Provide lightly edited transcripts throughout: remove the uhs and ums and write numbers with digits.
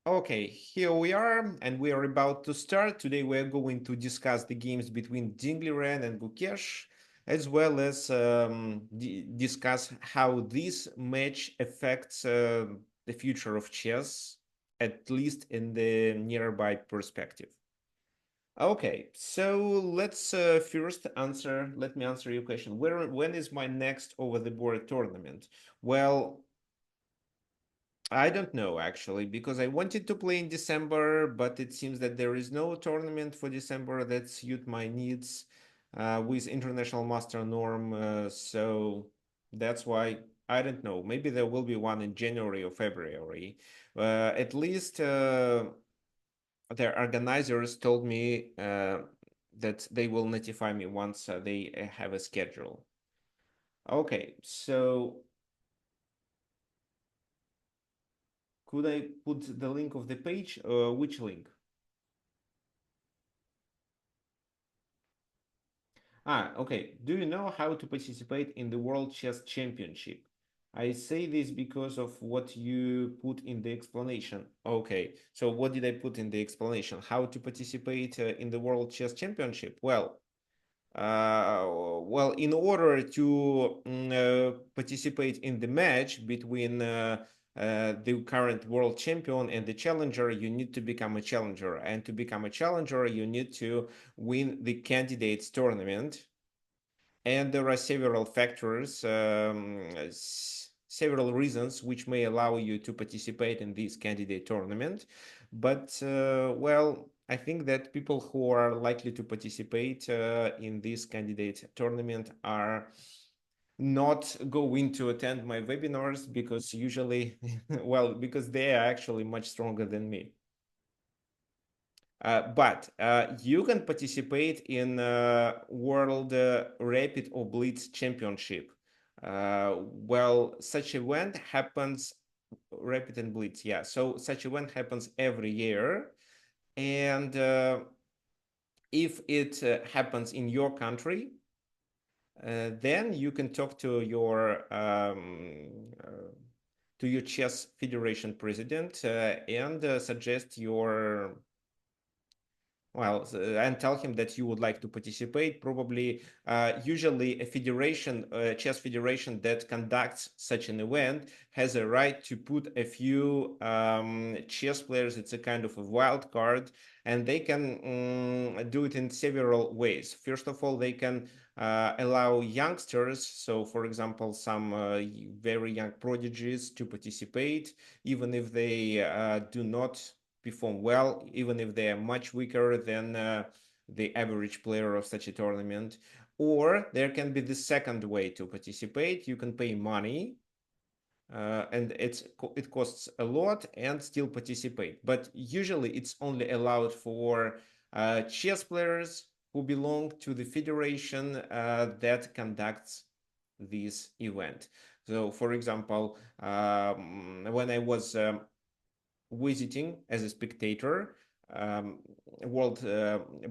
Okay, here we are, and we are about to start. Today we are going to discuss the games between Liren and Gukesh, as well as discuss how this match affects the future of chess, at least in the nearby perspective. Okay, so let's first answer. Let me answer your question. When is my next over-the-board tournament? Well, I don't know actually, because I wanted to play in December, but it seems that there is no tournament for December that suit my needs with international master norm. So that's why I don't know. Maybe there will be one in January or February. At least their organizers told me that they will notify me once they have a schedule. Okay, so could I put the link of the page? Which link? Okay. Do you know how to participate in the World Chess Championship? I say this because of what you put in the explanation. Okay. So what did I put in the explanation? How to participate in the World Chess Championship? In order to participate in the match between the current world champion and the challenger, you need to become a challenger. And to become a challenger, you need to win the candidates tournament. And there are several factors, several reasons which may allow you to participate in this candidate tournament. But, I think that people who are likely to participate in this candidate tournament are not going to attend my webinars because usually, because they are actually much stronger than me. But you can participate in World Rapid or Blitz Championship. Such event happens, Rapid and Blitz, yeah. So such event happens every year, and if it happens in your country, then you can talk to your chess federation president and suggest your and tell him that you would like to participate. Probably, usually a federation, a chess federation that conducts such an event has a right to put a few chess players. It's a kind of a wild card, and they can do it in several ways. First of all, they can allow youngsters, so for example, some very young prodigies to participate, even if they do not perform well, even if they are much weaker than the average player of such a tournament. Or there can be the second way to participate. You can pay money, and it costs a lot and still participate. But usually it's only allowed for chess players who belong to the federation that conducts this event. So, for example, when I was visiting as a spectator um, World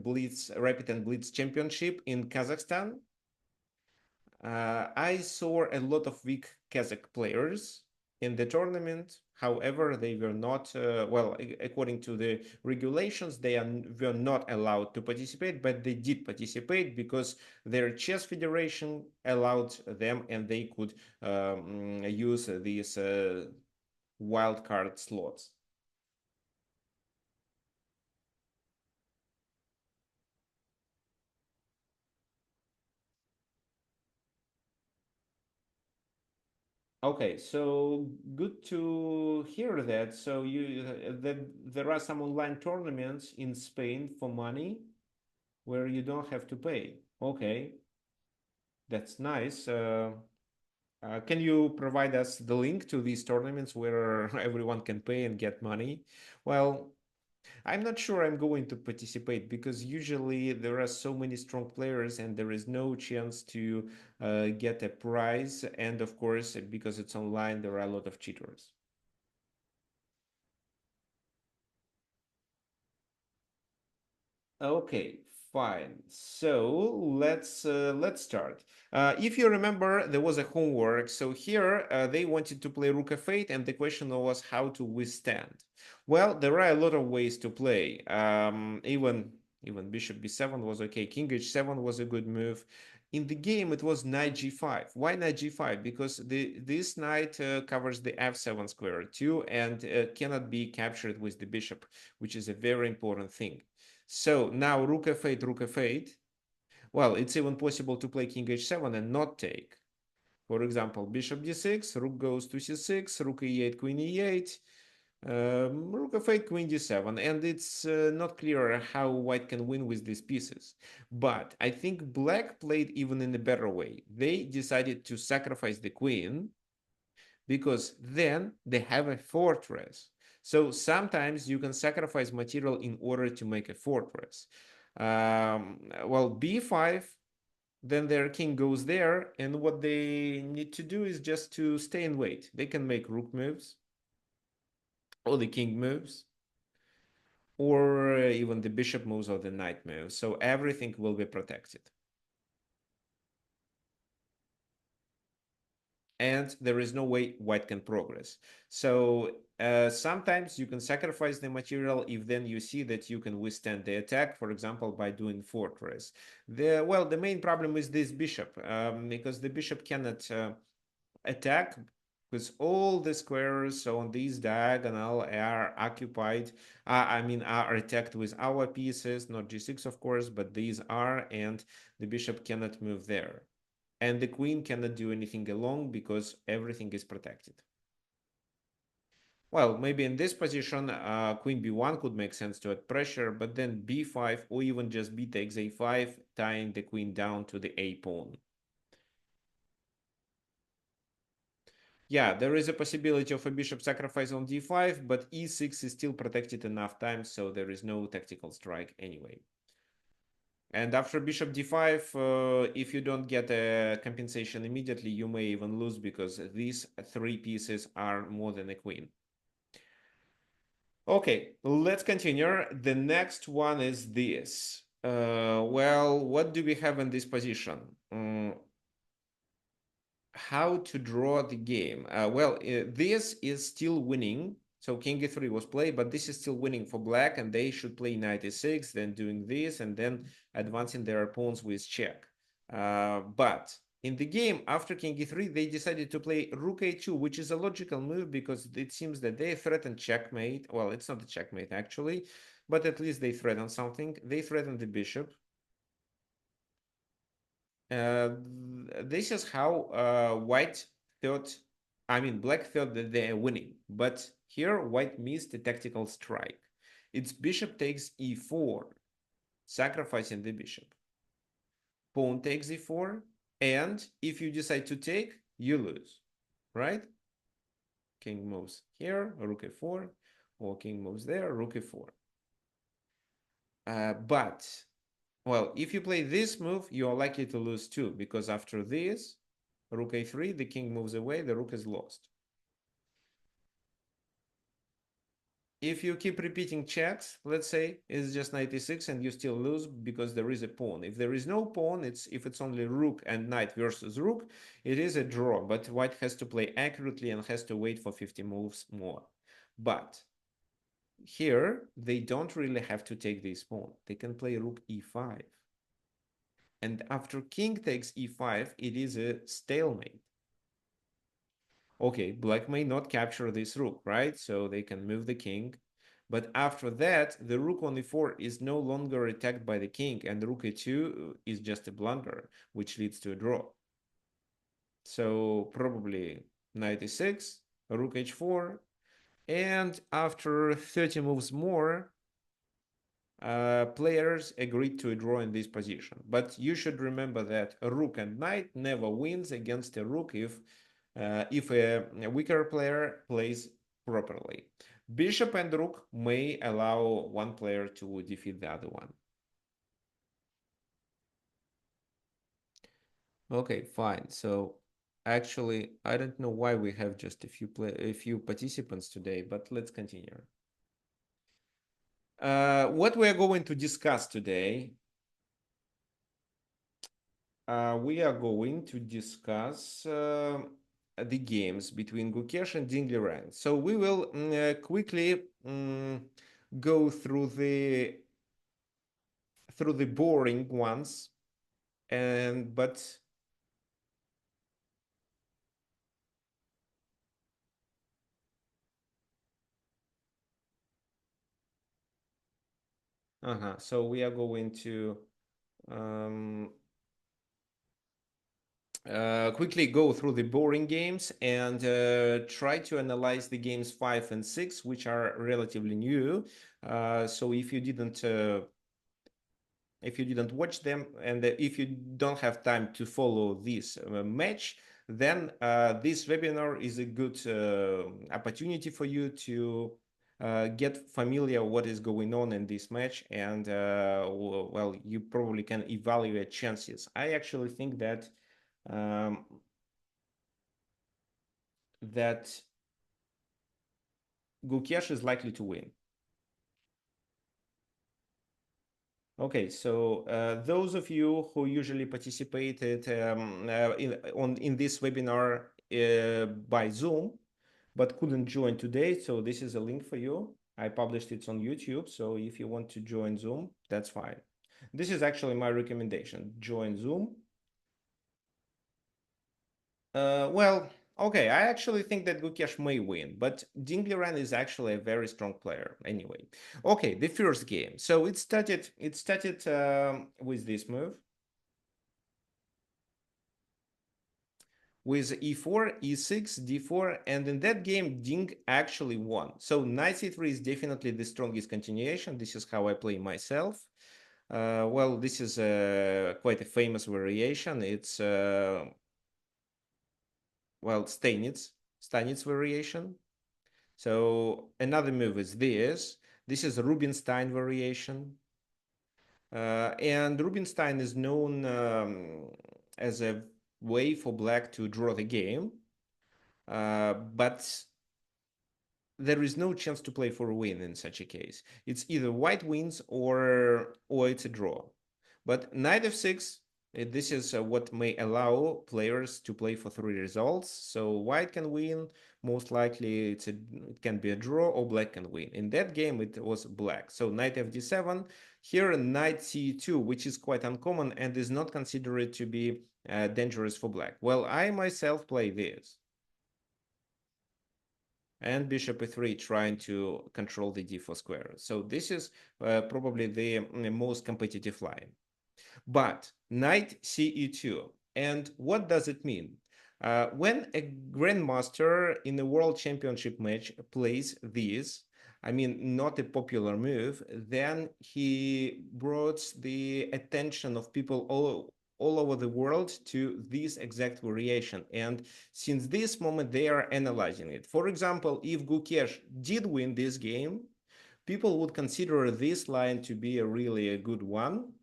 Blitz Rapid and Blitz Championship in Kazakhstan. I saw a lot of weak Kazakh players in the tournament. However, they were not, according to the regulations, were not allowed to participate, but they did participate because their chess federation allowed them and they could use these wildcard slots. Okay, so good to hear that. So that there are some online tournaments in Spain for money where you don't have to pay. Okay, that's nice. Can you provide us the link to these tournaments where everyone can pay and get money? Well, I'm not sure I'm going to participate because usually there are so many strong players and there is no chance to get a prize. And of course, because it's online, there are a lot of cheaters. Okay, Fine. So let's start. If you remember, there was a homework. So here they wanted to play Rook f8, and the question was how to withstand. Well, there are a lot of ways to play. Even Bishop b7 was okay. King h7 was a good move. In the game, it was knight g5. Why knight g5? Because this knight covers the f7 square too, and cannot be captured with the bishop, which is a very important thing. So now rook f8, rook f8. Well, it's even possible to play king h7 and not take. For example, bishop d6, rook goes to c6, rook e8, queen e8, rook f8, queen d7. And it's not clear how white can win with these pieces. But I think black played even in a better way. They decided to sacrifice the queen because then they have a fortress. So sometimes you can sacrifice material in order to make a fortress. Well, b5, then their king goes there, and what they need to do is just to stay and wait. They can make rook moves, or the king moves, or even the bishop moves or the knight moves. So everything will be protected. And there is no way white can progress. So sometimes you can sacrifice the material if then you see that you can withstand the attack, for example, by doing fortress. The main problem is this bishop, because the bishop cannot attack because all the squares on this diagonal are occupied, are attacked with our pieces, not g6, of course, but these are, and the bishop cannot move there. And the queen cannot do anything along because everything is protected. Well, maybe in this position, queen b1 could make sense to add pressure, but then b5 or even just b takes a5, tying the queen down to the a pawn. Yeah, there is a possibility of a bishop sacrifice on d5, but e6 is still protected enough times, so there is no tactical strike anyway. And after bishop d5, if you don't get a compensation immediately, you may even lose because these three pieces are more than a queen. Okay, let's continue. The next one is this. Well, what do we have in this position? How to draw the game? This is still winning. So king e3 was played, but this is still winning for black, and they should play knight e6, then doing this, and then advancing their pawns with check. But in the game, after king e3, they decided to play rook a2, which is a logical move because it seems that they threatened checkmate. Well, it's not a checkmate, actually, but at least they threatened something. They threatened the bishop. This is how black thought that they are winning, but here white missed a tactical strike. Its bishop takes e4, sacrificing the bishop. Pawn takes e4, and if you decide to take, you lose, right? King moves here, rook e4, or king moves there, rook e4. Well, if you play this move, you are likely to lose too, because after this, rook a3, the king moves away, the rook is lost. If you keep repeating checks, let's say it's just 96 and you still lose because there is a pawn. If there is no pawn, if it's only rook and knight versus rook, it is a draw, but white has to play accurately and has to wait for 50 moves more. But here, they don't really have to take this pawn. They can play rook e5. And after king takes e5, it is a stalemate. Okay, black may not capture this rook, right? So they can move the king. But after that, the rook on e4 is no longer attacked by the king, and the rook e2 is just a blunder, which leads to a draw. So probably knight e6, rook h4, and after 30 moves more, players agreed to a draw in this position. But you should remember that a rook and knight never wins against a rook if a weaker player plays properly. Bishop and rook may allow one player to defeat the other one. Okay, fine. So actually, I don't know why we have just a few participants today, but let's continue. What we are going to discuss today We are going to discuss the games between Gukesh and Liren. So we will quickly go through the boring ones, and but so we are going to um, quickly go through the boring games and try to analyze the games 5 and 6, which are relatively new. So if you didn't watch them, and if you don't have time to follow this match, then this webinar is a good opportunity for you to get familiar what is going on in this match, and well, you probably can evaluate chances. I actually think that um, that Gukesh is likely to win. Okay, so those of you who usually participated in this webinar by Zoom, but couldn't join today, so this is a link for you. I published it on YouTube, so if you want to join Zoom, that's fine. This is actually my recommendation. Join Zoom. Well, okay, I actually think that Gukesh may win, but Dingliran is actually a very strong player anyway. Okay, the first game. So it started with this move, with e4, e6, d4, and in that game, Ding actually won. So knight c3 is definitely the strongest continuation. This is how I play myself. Well, this is quite a famous variation. It's well, Stanitz variation. So another move is this. This is a Rubinstein variation. And Rubinstein is known as a way for black to draw the game. But there is no chance to play for a win in such a case. It's either white wins or it's a draw. But knight f6, this is what may allow players to play for three results. So white can win, most likely it can be a draw, or black can win. In that game, it was black. So knight fd7, here knight c2, which is quite uncommon and is not considered to be dangerous for black. Well, I myself play this, and bishop e3 trying to control the d4 square. So this is probably the most competitive line. But knight ce2, and what does it mean? When a grandmaster in a world championship match plays this, I mean, not a popular move, then he brought the attention of people all over the world to this exact variation. And since this moment, they are analyzing it. For example, if Gukesh did win this game, people would consider this line to be a good one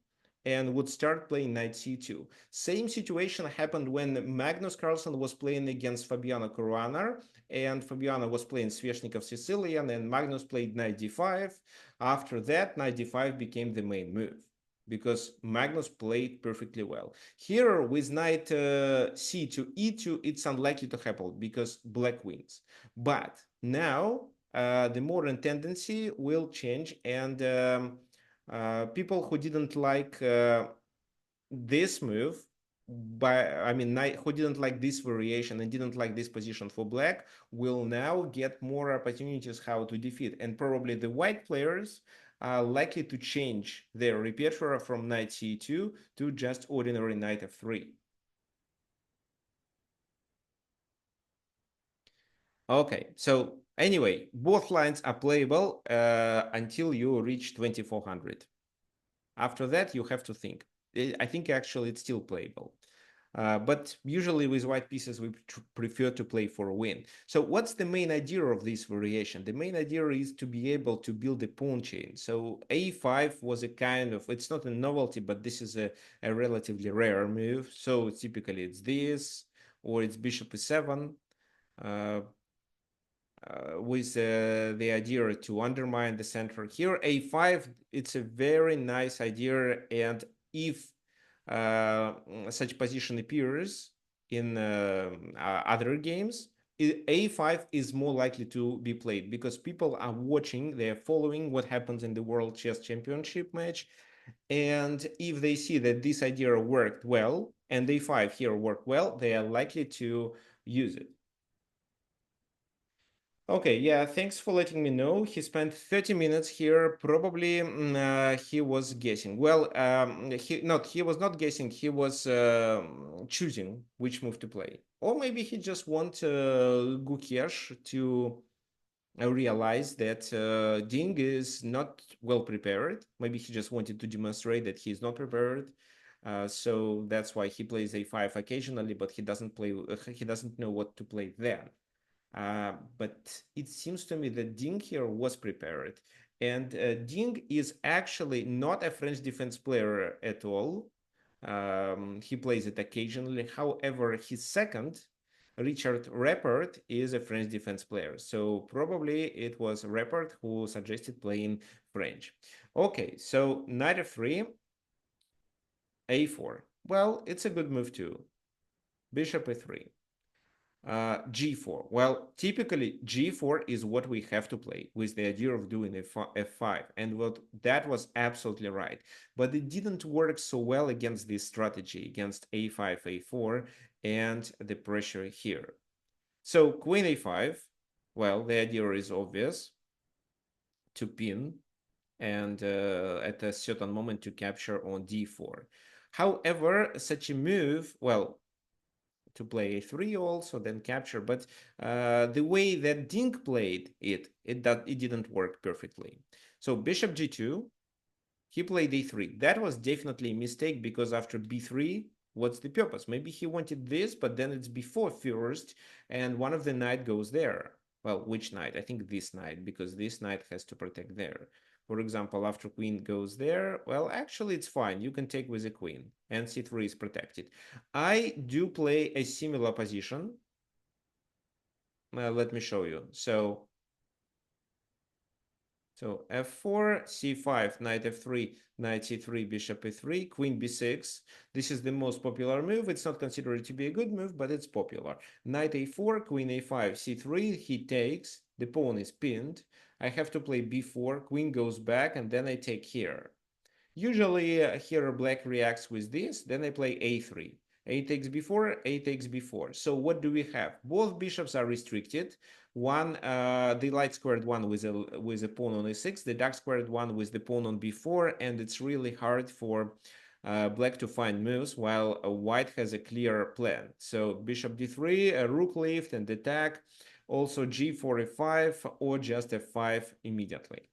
and would start playing knight c2. Same situation happened when Magnus Carlsen was playing against Fabiano Caruana, and Fabiano was playing Sveshnikov Sicilian, and Magnus played knight d5. After that, knight d5 became the main move because Magnus played perfectly well. Here, with knight c to e2, it's unlikely to happen because black wins. But now, the modern tendency will change, and people who didn't like this move, I mean, who didn't like this variation and didn't like this position for black, will now get more opportunities how to defeat. And probably the white players are likely to change their repertoire from knight c2 to just ordinary knight f3. Okay, so anyway, both lines are playable until you reach 2400. After that, you have to think. I think actually it's still playable. But usually with white pieces, we prefer to play for a win. So what's the main idea of this variation? The main idea is to be able to build a pawn chain. So a5 was a kind of, it's not a novelty, but this is a relatively rare move. So typically it's this, or it's bishop e7. Uh, with the idea to undermine the center. Here, a5, it's a very nice idea, and if such position appears in other games, a5 is more likely to be played because people are watching, they're following what happens in the World Chess Championship match. And if they see that this idea worked well and a5 here worked well, they are likely to use it. Okay, yeah, thanks for letting me know. He spent 30 minutes here. Probably he was guessing. Well, he was not guessing. He was choosing which move to play. Or maybe he just want Gukesh to realize that Ding is not well prepared. Maybe he just wanted to demonstrate that he's not prepared. So that's why he plays a5 occasionally, but he doesn't play. He doesn't know what to play then. But it seems to me that Ding here was prepared. And Ding is actually not a French defense player at all. He plays it occasionally. However, his second, Richard Rappert, is a French defense player. So probably it was Rappert who suggested playing French. Okay, so knight f3, a4. Well, it's a good move too. Bishop a3. G4. Well, typically G4 is what we have to play with the idea of doing F5. And what that was absolutely right. But it didn't work so well against this strategy, against A5, A4, and the pressure here. So Queen A5, well, the idea is obvious, to pin and at a certain moment to capture on D4. However, such a move, well, to play a3 also, then capture. But the way that Ding played it didn't work perfectly. So bishop g2, he played a3. That was definitely a mistake because after b3, what's the purpose? Maybe he wanted this, but then it's b4 first, and one of the knight goes there. Well, which knight? I think this knight, because this knight has to protect there. For example, after queen goes there, well, actually it's fine. You can take with a queen, and c3 is protected. I do play a similar position. Let me show you. So f4, c5, knight f3, knight c3, bishop e3, queen b6. This is the most popular move. It's not considered to be a good move, but it's popular. Knight a4, queen a5, c3, he takes. The pawn is pinned. I have to play b4, queen goes back, and then I take here. Usually here black reacts with this, then I play a3. A takes b4, a takes b4. So what do we have? Both bishops are restricted. One, the light squared one with a pawn on a6, the dark squared one with the pawn on b4, and it's really hard for black to find moves while white has a clear plan. So bishop d3, a rook lift and attack, also g4 f5 or just f5 immediately.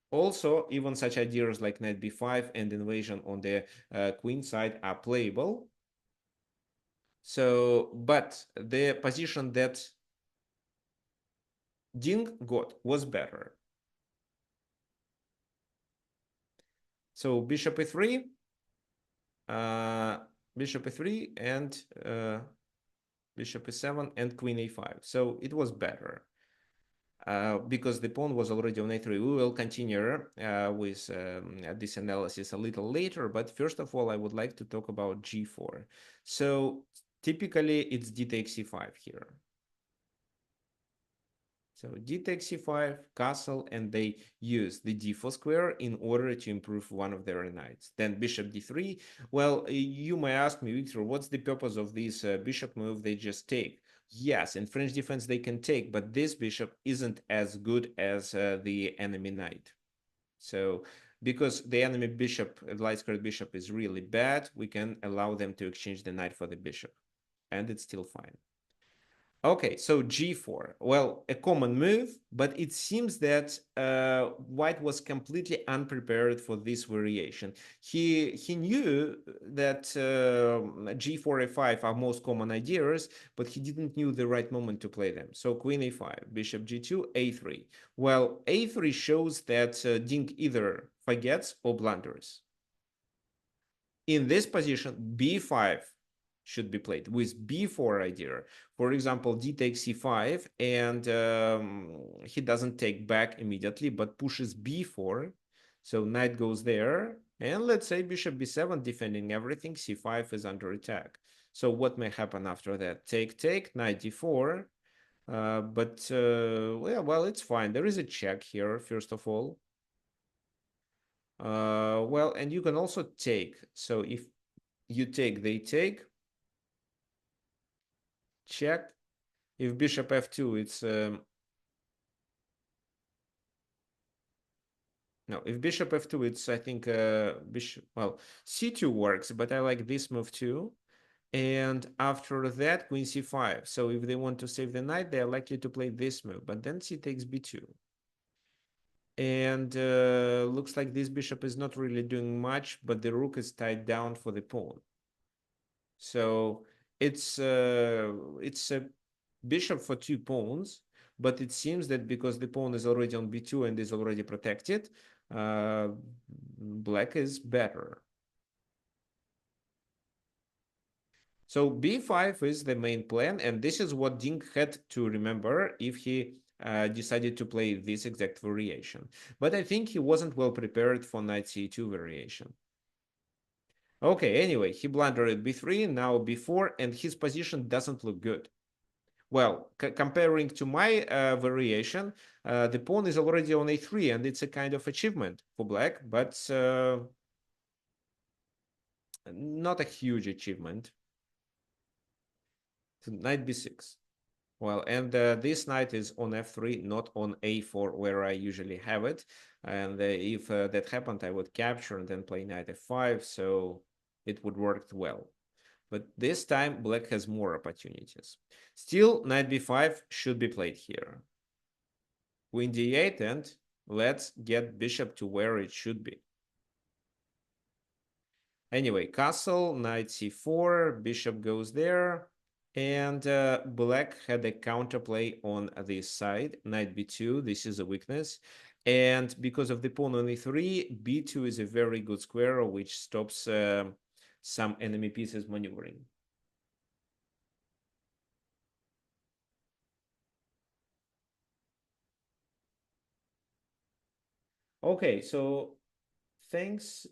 Also, even such ideas like knight b5 and invasion on the queen side are playable. So, but the position that Ding got was better. So bishop e3, uh, bishop e3, and bishop e7 and queen a5. So it was better. Because the pawn was already on a3. We will continue with this analysis a little later, but first of all, I would like to talk about g4. So typically, it's d takes c5 here. So d takes c5, castle, and they use the d4 square in order to improve one of their knights. Then bishop d3. Well, you may ask me, Victor, what's the purpose of this bishop move they just take? Yes, in French defense they can take, but this bishop isn't as good as the enemy knight. So because the enemy bishop, light squared bishop, is really bad, we can allow them to exchange the knight for the bishop, and it's still fine. Okay, so g4. Well, a common move, but it seems that White was completely unprepared for this variation. He knew that g4, a5 are most common ideas, but he didn't knew the right moment to play them. So queen a5, bishop g2, a3. Well, a3 shows that Ding either forgets or blunders. In this position, b5 should be played with b4 idea. For example, d takes c5, and he doesn't take back immediately, but pushes b4. So knight goes there, And let's say bishop b7 defending everything, c5 is under attack. So what may happen after that? Take, knight d4. Well, it's fine. There is a check here, first of all. Well, and you can also take. So if you take, they take. Check. If bishop f2, it's no. If bishop f2, it's I think bishop. Well, c2 works, but I like this move too. And after that, queen c5. So if they want to save the knight, they are likely to play this move. But then c takes b2. And looks like this bishop is not really doing much, but the rook is tied down for the pawn. So it's a bishop for two pawns, but it seems that because the pawn is already on b2 and is already protected, black is better. So b5 is the main plan, and this is what Dink had to remember if he decided to play this exact variation. But I think he wasn't well prepared for knight c2 variation. Okay, anyway, he blundered at b3, now b4, and his position doesn't look good. Well, comparing to my variation, the pawn is already on a3, and it's a kind of achievement for black, but not a huge achievement. Knight b6. Well, and this knight is on f3, not on a4, where I usually have it. And if that happened, I would capture and then play knight f5, so it would work well. But this time, black has more opportunities. Still, knight b5 should be played here. Queen d8, and let's get bishop to where it should be. Anyway, castle, knight c4, bishop goes there. And black had a counterplay on this side, knight b2. This is a weakness. And because of the pawn on e3, b2 is a very good square, which stops some enemy pieces maneuvering. Okay, so thanks.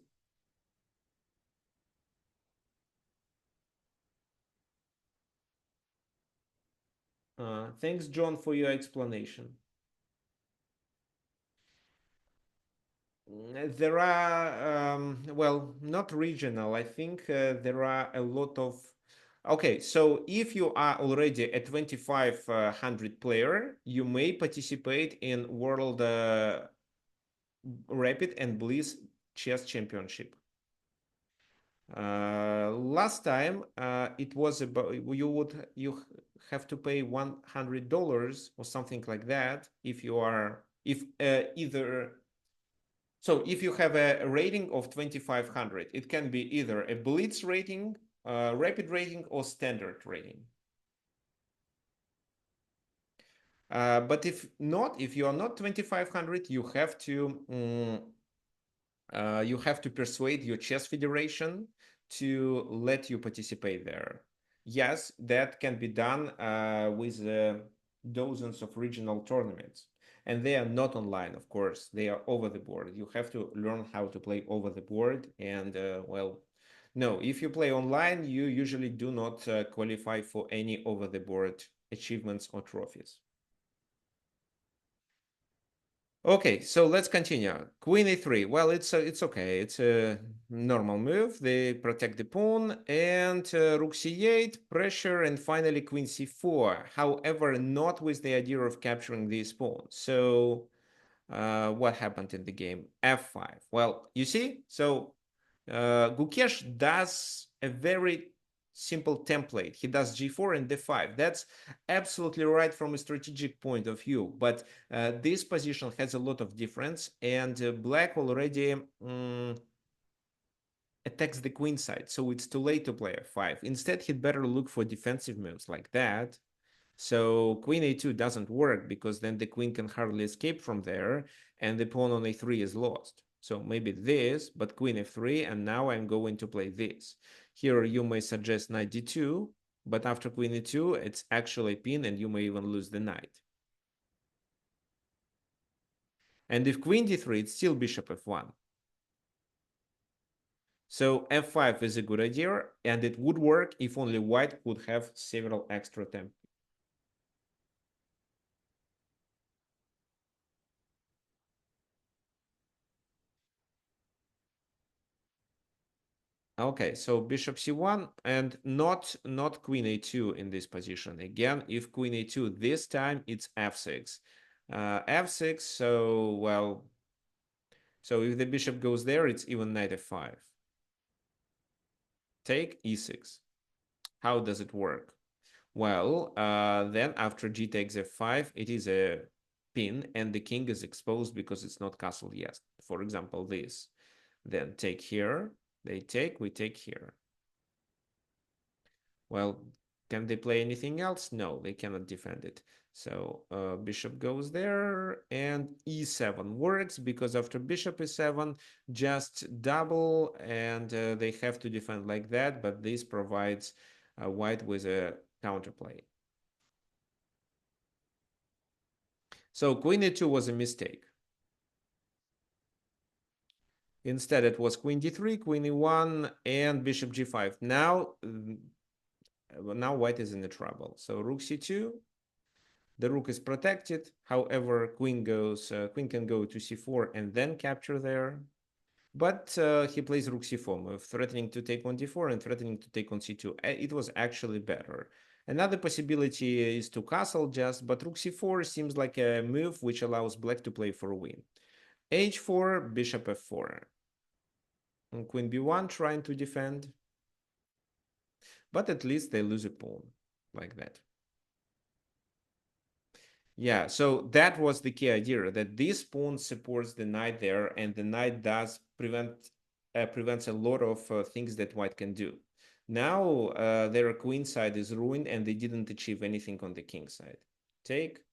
Thanks, John, for your explanation. There are, well, not regional. I think there are a lot of. Okay, so if you are already a 2500 player, you may participate in World Rapid and Bliss Chess Championship. Last time it was about you have to pay $100 or something like that if you are if either so if you have a rating of 2500, it can be either a blitz rating, rapid rating, or standard rating. But if not, if you are not 2500, you have to persuade your chess federation to let you participate there. Yes, that can be done with dozens of regional tournaments. And they are not online, of course. They are over the board. You have to learn how to play over the board. And, well, no, if you play online, you usually do not qualify for any over the board achievements or trophies. Okay, so let's continue. Queen e3. Well, it's okay. It's a normal move. They protect the pawn and rook c8, pressure, and finally queen c4. However, not with the idea of capturing this pawn. So, what happened in the game? f5. Well, you see, so Gukesh does a very simple template. He does g4 and d5. That's absolutely right from a strategic point of view. But this position has a lot of difference, and black already attacks the queen side, so it's too late to play f5. Instead, he'd better look for defensive moves like that. So queen a2 doesn't work because then the queen can hardly escape from there, and the pawn on a3 is lost. So maybe this, but queen f3, and now I'm going to play this. Here you may suggest knight d2, but after queen e2, it's actually a pin, and you may even lose the knight. And if queen d3, it's still bishop f1. So f5 is a good idea, and it would work if only white could have several extra temp. Okay, so bishop c1 and not queen a2 in this position. Again, if queen a2 this time, it's f6. F6, so, well, so if the bishop goes there, it's even knight f5. Take e6. How does it work? Well, then after g takes f5, it is a pin, and the king is exposed because it's not castled yet. For example, this. Then take here, they take, we take here. Well, can they play anything else? No, they cannot defend it. So bishop goes there, and e7 works because after bishop e7, just double, and they have to defend like that, but this provides white with a counterplay. So queen e2 was a mistake. Instead, it was queen d3, queen e1, and bishop g5. Now white is in the trouble. So rook c2, the rook is protected. However, queen can go to c4 and then capture there. But he plays rook c4 move, threatening to take on d4 and threatening to take on c2. It was actually better. Another possibility is to castle just, but rook c4 seems like a move which allows black to play for a win. h4, bishop f4. And queen b1 trying to defend, but at least they lose a pawn like that. Yeah, so that was the key idea, that this pawn supports the knight there, and the knight does prevents a lot of things that white can do. Now their queen side is ruined, and they didn't achieve anything on the king side. Take.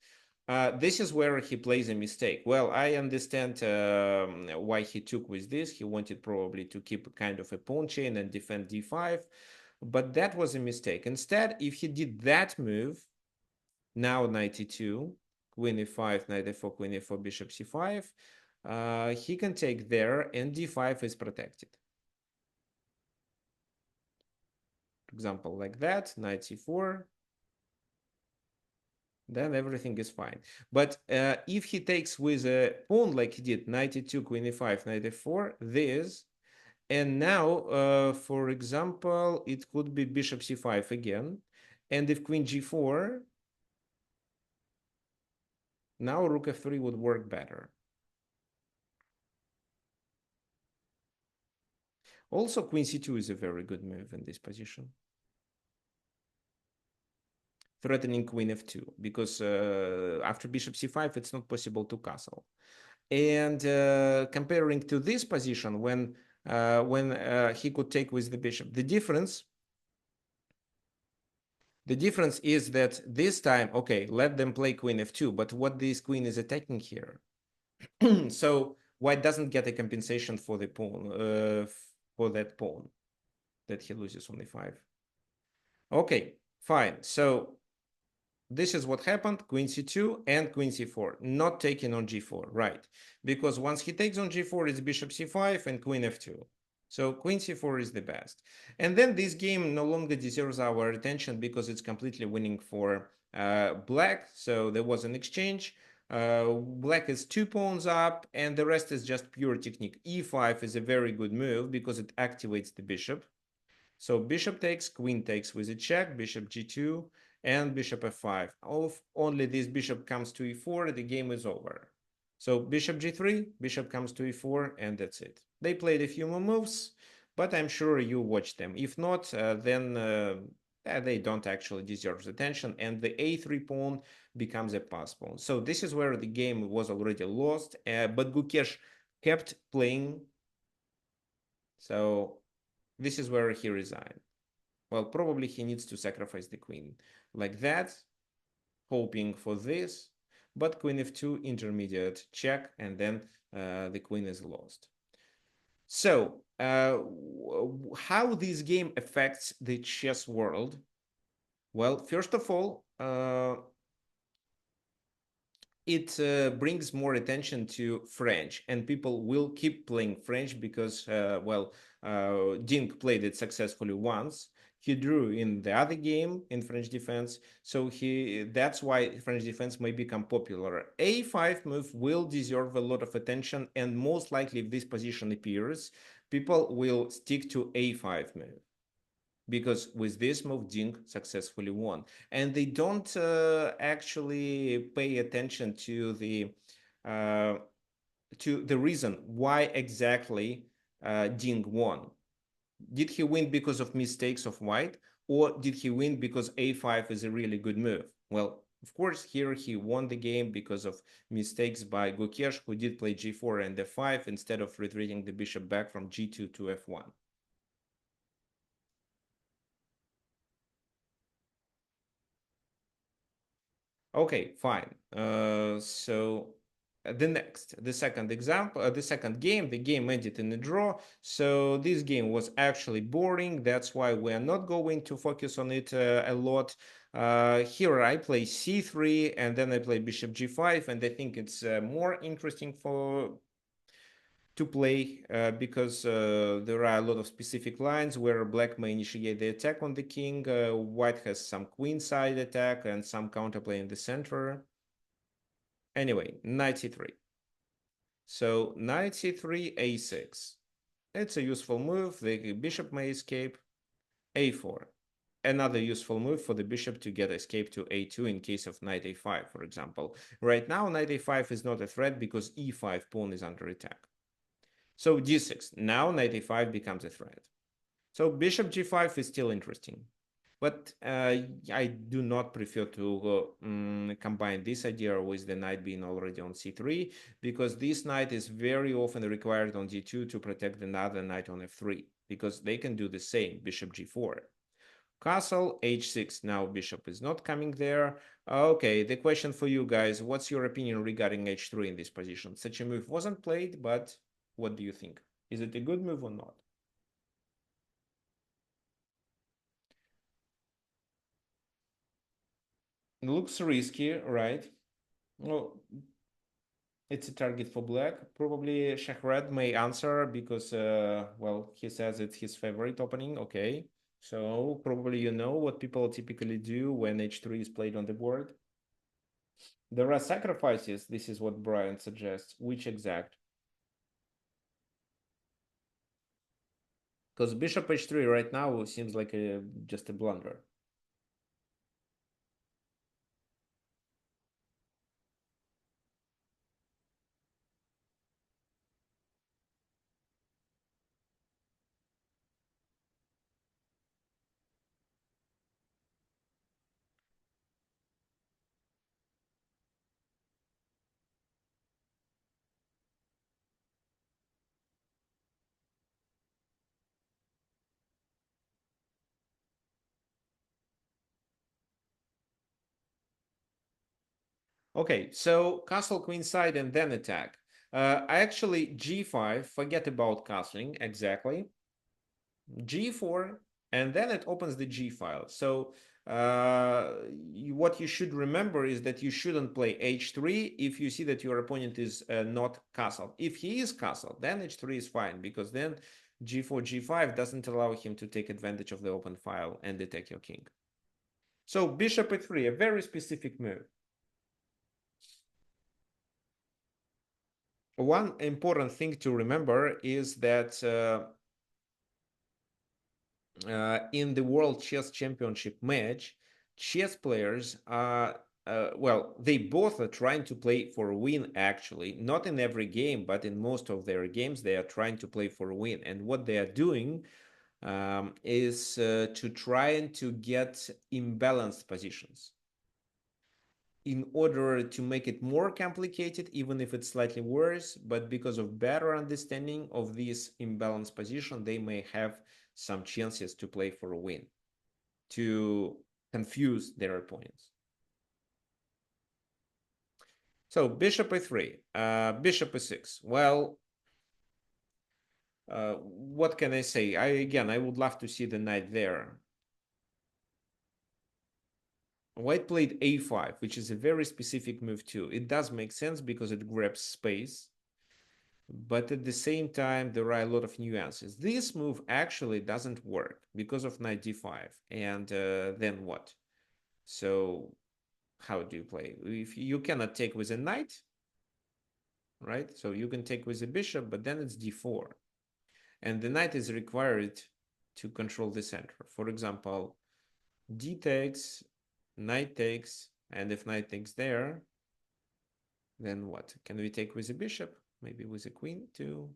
This is where he plays a mistake. Well, I understand why he took with this. He wanted probably to keep kind of a pawn chain and defend d5, but that was a mistake. Instead, if he did that move, now knight e2, queen e5, knight e4, queen e4, bishop c5, he can take there, and d5 is protected. For example, like that, knight c4, then everything is fine. But if he takes with a pawn like he did, knight e2, queen e5, knight e4, this, and now, for example, it could be bishop c5 again, and if queen g4, now rook f3 would work better. Also, queen c2 is a very good move in this position, threatening queen f2, because after bishop c5, it's not possible to castle. And comparing to this position, when he could take with the bishop, the difference is that this time, okay, let them play queen f2, but what this queen is attacking here? So white doesn't get a compensation for the pawn, for that pawn that he loses on e5. Okay, fine. So this is what happened, queen c2 and queen c4, not taking on g4, right? Because once he takes on g4, it's bishop c5 and queen f2. So queen c4 is the best. And then this game no longer deserves our attention because it's completely winning for black. So there was an exchange. Black is 2 pawns up, and the rest is just pure technique. e5 is a very good move because it activates the bishop. So bishop takes, queen takes with a check, bishop g2, and bishop f5. If only this bishop comes to e4, the game is over. So bishop g3, bishop comes to e4, and that's it. They played a few more moves, but I'm sure you watched them. If not, then they don't actually deserve attention, and the a3 pawn becomes a pass pawn. So this is where the game was already lost, but Gukesh kept playing. So this is where he resigned. Well, probably he needs to sacrifice the queen like that, hoping for this, but queen f2, intermediate check, and then the queen is lost. So how this game affects the chess world? Well, first of all, it brings more attention to French, and people will keep playing French because, well, Dink played it successfully once. He drew in the other game in French defense, so that's why French defense may become popular. A5 move will deserve a lot of attention, and most likely, if this position appears, people will stick to A5 move because with this move, Ding successfully won. And they don't actually pay attention uh, to the reason why exactly Ding won. Did he win because of mistakes of white, or did he win because A5 is a really good move? Well, of course, here he won the game because of mistakes by Gukesh, who did play G4 and F5 instead of retreating the bishop back from G2 to F1. Okay, fine. The second example, the second game, the game ended in a draw. So this game was actually boring. That's why we are not going to focus on it a lot. Here I play c3 and then I play bishop g5, and I think it's more interesting to play because there are a lot of specific lines where black may initiate the attack on the king. White has some queen side attack and some counterplay in the center. Anyway, knight c3. So knight c3, a6. It's a useful move. The bishop may escape. a4. Another useful move for the bishop to get escape to a2 in case of knight a5, for example. Right now, knight a5 is not a threat because e5 pawn is under attack. So d6. Now knight a5 becomes a threat. So bishop g5 is still interesting. But I do not prefer to combine this idea with the knight being already on c3, because this knight is very often required on d2 to protect another knight on f3, because they can do the same, bishop g4. Castle, h6, now bishop is not coming there. Okay, the question for you guys, what's your opinion regarding h3 in this position? Such a move wasn't played, but what do you think? Is it a good move or not? It looks risky, right? Well, it's a target for black. Probably Shahred may answer because, well, he says it's his favorite opening. Okay. So probably you know what people typically do when h3 is played on the board. There are sacrifices. This is what Brian suggests. Which exact? Because bishop h3 right now seems like just a blunder. Okay, so castle queenside and then attack. I actually g5, forget about castling, exactly. G4, and then it opens the G file. So what you should remember is that you shouldn't play H3 if you see that your opponent is not castled. If he is castled, then H3 is fine, because then G4, G5 doesn't allow him to take advantage of the open file and attack your king. So bishop E3, a very specific move. One important thing to remember is that in the World Chess Championship match, chess players are, well, they both are trying to play for a win, actually. Not in every game, but in most of their games, they are trying to play for a win. And what they are doing is to try and to get imbalanced positions in order to make it more complicated, even if it's slightly worse. But because of better understanding of this imbalanced position, they may have some chances to play for a win, to confuse their opponents. So bishop e3, bishop e6. Well, what can I say? I would love to see the knight there. White played a5, which is a very specific move too. It does make sense because it grabs space, but at the same time, there are a lot of nuances. This move actually doesn't work because of knight d5. And then what? So how do you play? If you cannot take with a knight, right? So you can take with a bishop, but then it's d4. And the knight is required to control the center. For example, d takes, knight takes, and if knight takes there, then what? Can we take with a bishop? Maybe with a queen too?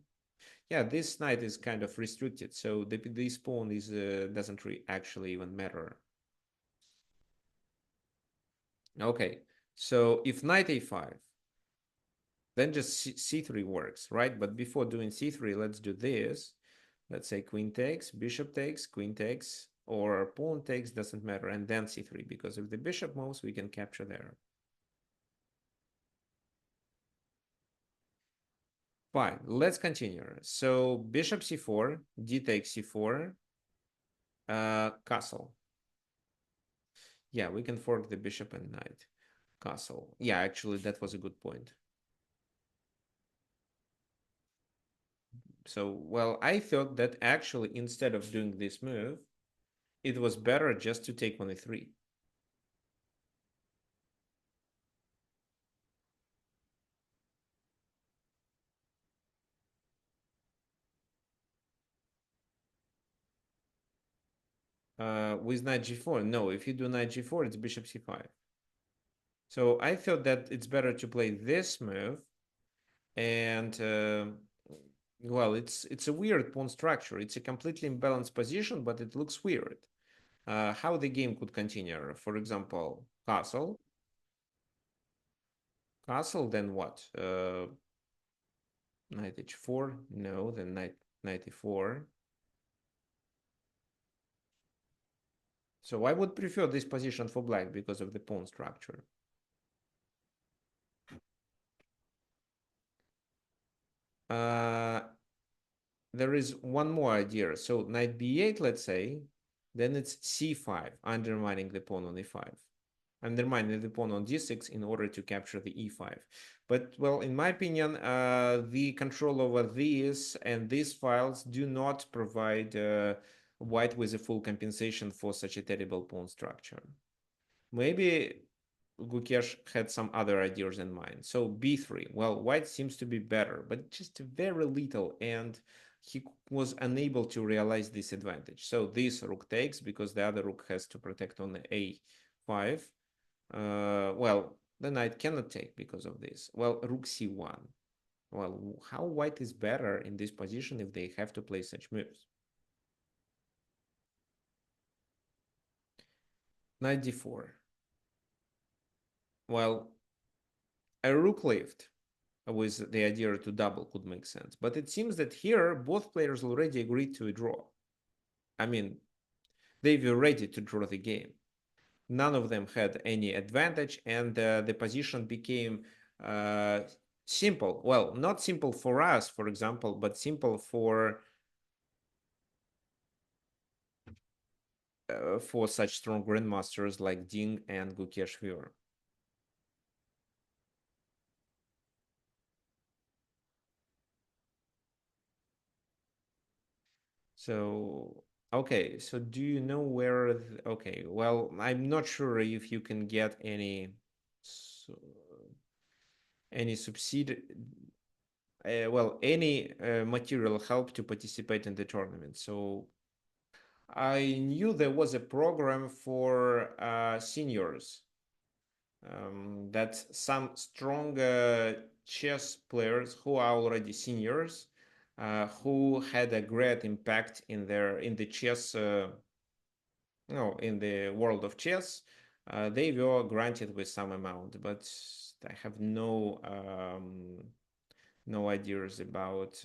Yeah, this knight is kind of restricted, so this pawn is doesn't actually even matter. Okay, so if knight a5, then just c3 works, right? But before doing c3, let's do this. Let's say queen takes, bishop takes, queen takes, or pawn takes, doesn't matter, and then c3, because if the bishop moves, we can capture there. Fine, let's continue. So bishop c4, d takes c4, castle. Yeah, we can fork the bishop and knight. Castle. Yeah, actually, that was a good point. So, well, I thought that actually, instead of doing this move, it was better just to take on e3. With knight g4, no, if you do knight g4, it's bishop c5. So I thought that it's better to play this move, and well, it's a weird pawn structure. It's a completely imbalanced position, but it looks weird. How the game could continue? For example, castle, castle, then what? Knight h4, no, then knight e4. So I would prefer this position for black because of the pawn structure. Uh, there is one more idea. So knight b8, let's say, then it's c5, undermining the pawn on e5, undermining the pawn on d6 in order to capture the e5. But, well, in my opinion, the control over these and these files do not provide white with a full compensation for such a terrible pawn structure. Maybe Gukesh had some other ideas in mind. So b3, well, white seems to be better, but just very little, and he was unable to realize this advantage. So this rook takes because the other rook has to protect on the a5. Well, the knight cannot take because of this. Well, rook c1. Well, how white is better in this position if they have to play such moves? Knight d4. Well, a rook lift with the idea to double could make sense. But it seems that here both players already agreed to a draw. I mean, they were ready to draw the game. None of them had any advantage, and the position became simple. Well, not simple for us, for example, but simple for such strong grandmasters like Ding and Gukesh Viewer. So, okay, so do you know where? Okay, well, I'm not sure if you can get any subsidi well, any material help to participate in the tournament. So I knew there was a program for seniors, that some strong chess players who are already seniors, who had a great impact in the chess, no, in the world of chess, they were granted with some amount, but I have no ideas about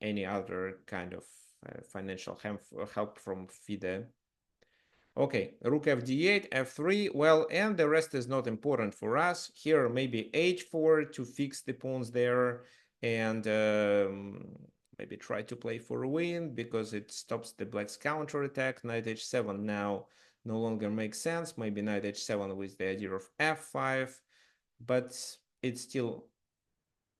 any other kind of financial help from FIDE. Okay, rook fd8, f3, well, and the rest is not important for us. Here, maybe h4 to fix the pawns there, and maybe try to play for a win, because it stops the black's counterattack. Knight h7 now. no longer makes sense. Maybe knight h7 with the idea of f5, but it's still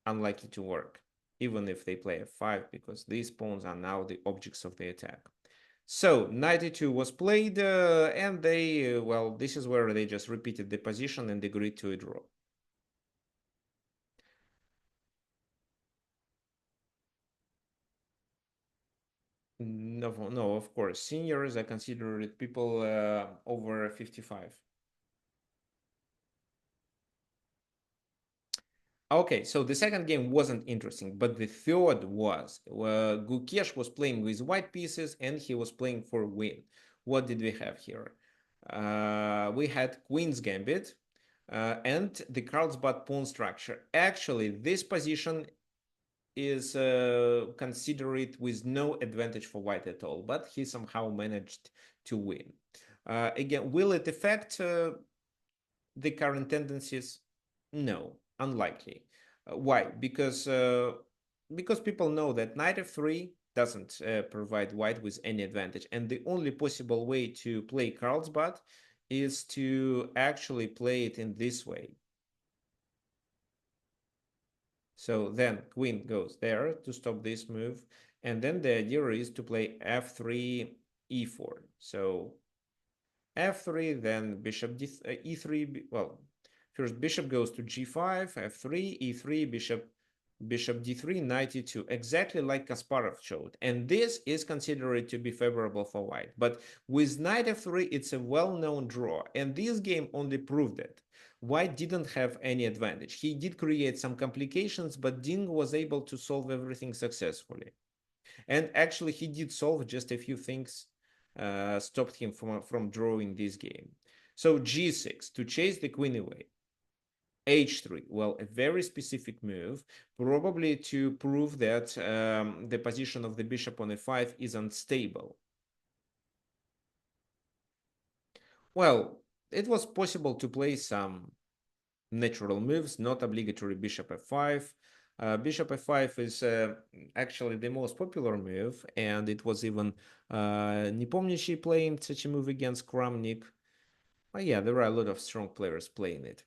unlikely to work, even if they play f5, because these pawns are now the objects of the attack. So knight e2 was played, and they, well, this is where they just repeated the position and agreed to a draw. No, no, of course. Seniors, I consider it people over 55. Okay, so the second game wasn't interesting, but the third was. Gukesh was playing with white pieces and he was playing for win. What did we have here? We had Queen's Gambit and the Carlsbad pawn structure. Actually, this position is considered with no advantage for white at all, but he somehow managed to win. Again, will it affect the current tendencies? No, unlikely. Why? Because people know that knight f3 doesn't provide white with any advantage, and the only possible way to play Carlsbad is to actually play it in this way. So then queen goes there to stop this move, and then the idea is to play f3, e4. So f3, then bishop e3. Well, first bishop goes to g5, f3, e3, bishop d3, knight e2, exactly like Kasparov showed. And this is considered to be favorable for white. But with knight f3, it's a well-known draw, and this game only proved it. White didn't have any advantage. He did create some complications, but Ding was able to solve everything successfully. And actually, he did solve just a few things, stopped him from drawing this game. So g6 to chase the queen away. H3, well, a very specific move, probably to prove that the position of the bishop on a5 is unstable. Well, it was possible to play some natural moves, not obligatory bishop f5. Bishop f5 is actually the most popular move, and it was even Nepomniachtchi playing such a move against Kramnik. But yeah, there are a lot of strong players playing it.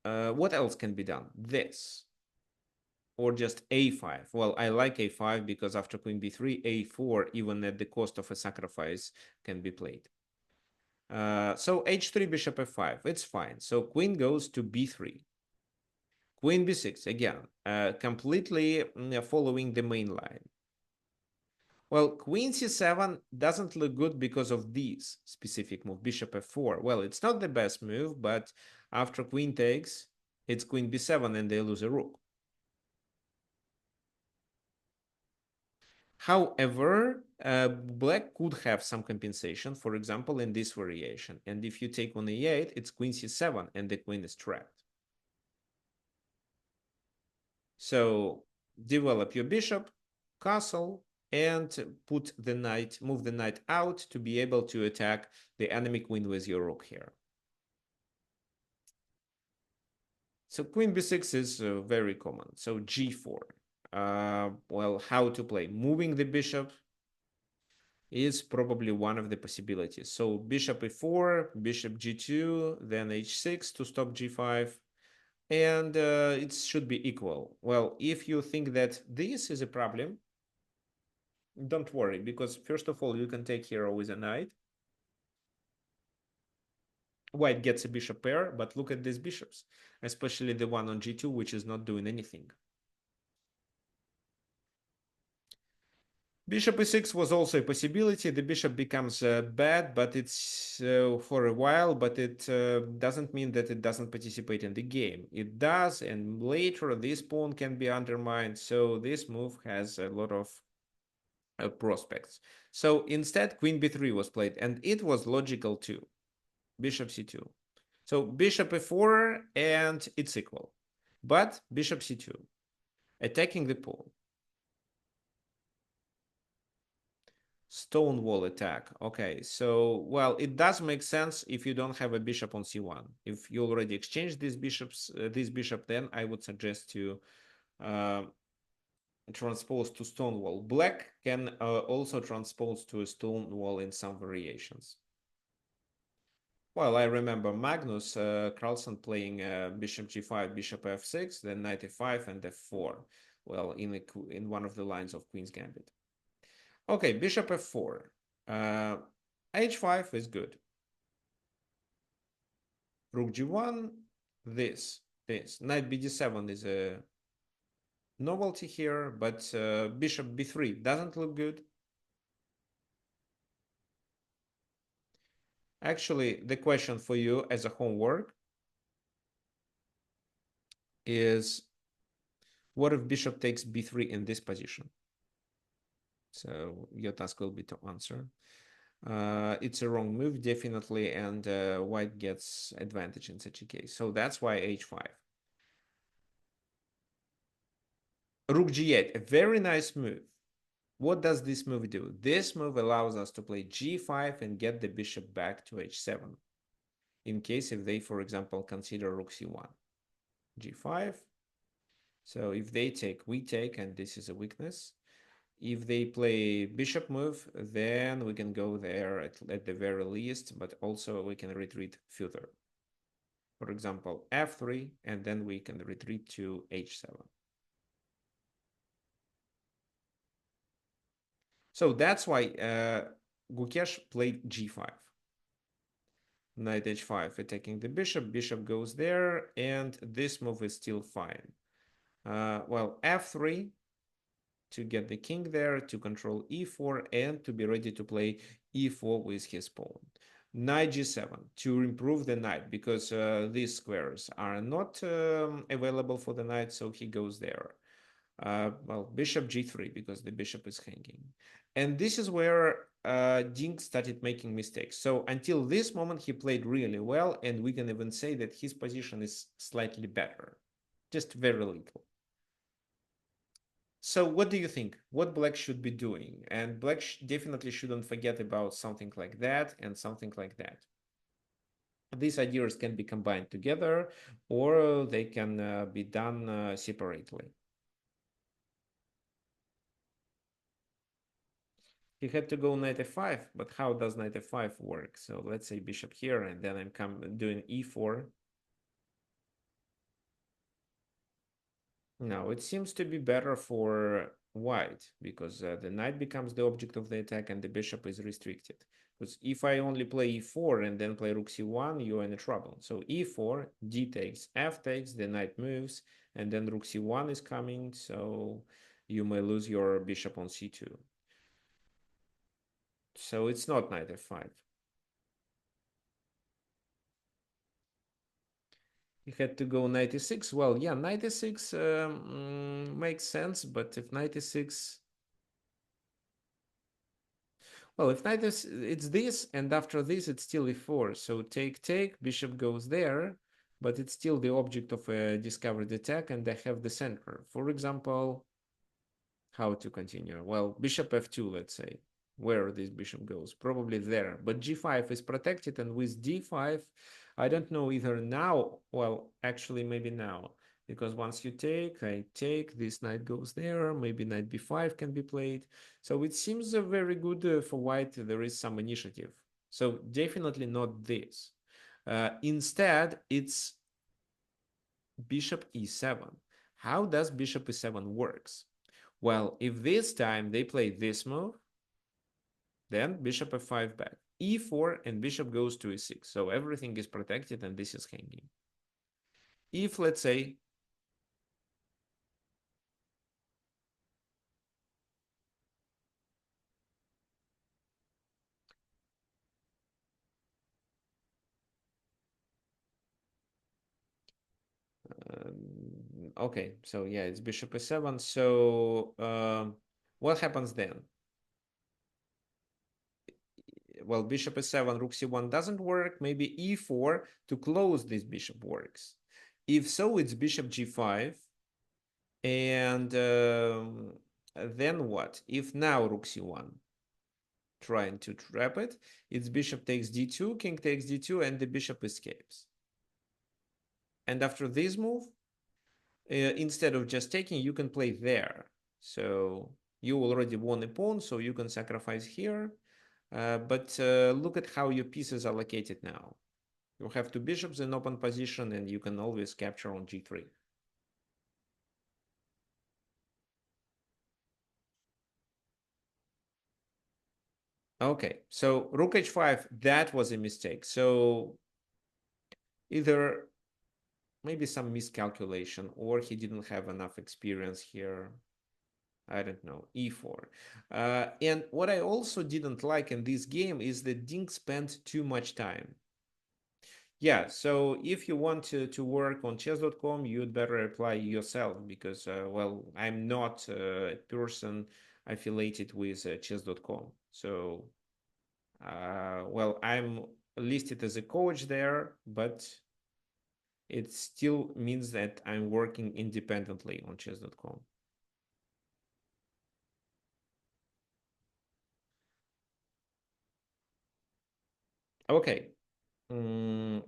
What else can be done? This. Or just a5. Well, I like a5 because after queen b3, a4, even at the cost of a sacrifice, can be played. So h3, bishop f5, it's fine. So queen goes to b3. Queen b6, again, completely following the main line. Well, queen c7 doesn't look good because of this specific move, bishop f4. Well, it's not the best move, but after queen takes, it's queen b7 and they lose a rook. However, black could have some compensation, for example, in this variation. And if you take on e8, it's queen c7 and the queen is trapped. So develop your bishop, castle, and move the knight out to be able to attack the enemy queen with your rook here. So queen b6 is very common. So g4. Well, how to play? Moving the bishop is probably one of the possibilities. So bishop e4, bishop g2, then h6 to stop g5, and it should be equal. Well, if you think that this is a problem, don't worry, because first of all, you can take hero with a knight. White gets a bishop pair, but look at these bishops, especially the one on g2, which is not doing anything. Bishop e6 was also a possibility. The bishop becomes bad, but it's for a while, but it doesn't mean that it doesn't participate in the game. It does, and later this pawn can be undermined. So this move has a lot of prospects. So instead, queen b3 was played, and it was logical too. Bishop c2. So bishop e4, and it's equal. But bishop c2, attacking the pawn. Stonewall attack. Okay, so, well, it does make sense if you don't have a bishop on c1. If you already exchanged these bishops, this bishop, then I would suggest to transpose to stone wall. Black can also transpose to a stone wall in some variations. Well, I remember Magnus Carlsen playing bishop g5, bishop f6, then knight e5 and f4. Well, in one of the lines of Queen's Gambit. Okay, bishop f4. Uh, h5 is good. Rook g1, this. Knight bd7 is a novelty here, but bishop b3 doesn't look good. Actually, the question for you as a homework is, what if bishop takes b3 in this position? So your task will be to answer. It's a wrong move, definitely, and white gets advantage in such a case. So that's why h5. Rook g8, a very nice move. What does this move do? This move allows us to play g5 and get the bishop back to h7. In case if they, for example, consider rook c1. g5. So if they take, we take, and this is a weakness. If they play bishop move, then we can go there at the very least, but also we can retreat further. For example, f3, and then we can retreat to h7. So that's why Gukesh played g5. Knight h5, attacking the bishop. Bishop goes there, and this move is still fine. Well, f3 to get the king there, to control e4, and to be ready to play e4 with his pawn. Knight g7 to improve the knight, because these squares are not available for the knight, so he goes there. Well, bishop g3, because the bishop is hanging. And this is where Dink started making mistakes. So until this moment, he played really well, and we can even say that his position is slightly better, just very little. So what do you think? What black should be doing? And black definitely shouldn't forget about something like that and something like that. These ideas can be combined together, or they can be done separately. He had to go knight f5, but how does knight f5 work? So let's say bishop here, and then I'm doing e4. Now it seems to be better for white, because the knight becomes the object of the attack and the bishop is restricted. Because if I only play e4 and then play rook c1, you're in trouble. So e4, d takes, f takes, the knight moves, and then rook c1 is coming, so you may lose your bishop on c2. So it's not knight f5. He had to go 96. Well, yeah, 96 makes sense, but if 96, well, if knight is, it's this, and after this, it's still e4. So take, bishop goes there, but it's still the object of a discovered attack, and I have the center. For example, how to continue? Well, bishop f2, let's say, where this bishop goes, probably there. But g5 is protected, and with d5, I don't know either now, well, actually maybe now, because once you take, I take, this knight goes there, maybe knight b5 can be played. So it seems very good for white, there is some initiative. So definitely not this. Instead, it's bishop e7. How does bishop e7 works? Well, if this time they play this move, then bishop f5 back, e4, and bishop goes to e6. So everything is protected and this is hanging. If, let's say, okay, so yeah, it's bishop e7. So what happens then? Well, bishop e7, rook c1 doesn't work. Maybe e4 to close this bishop works. If so, it's bishop g5. And then what? If now rook c1, trying to trap it, it's bishop takes d2, king takes d2, and the bishop escapes. And after this move, instead of just taking, you can play there. So you already won a pawn, so you can sacrifice here. But look at how your pieces are located now. You have two bishops in open position, and you can always capture on g3. Okay, so rook h5, that was a mistake. So either maybe some miscalculation, or he didn't have enough experience here. I don't know, e4. And what I also didn't like in this game is that Dink spent too much time. Yeah, so if you want to work on chess.com, you'd better apply yourself because, well, I'm not a person affiliated with chess.com. So, well, I'm listed as a coach there, but it still means that I'm working independently on chess.com. Okay. Mm,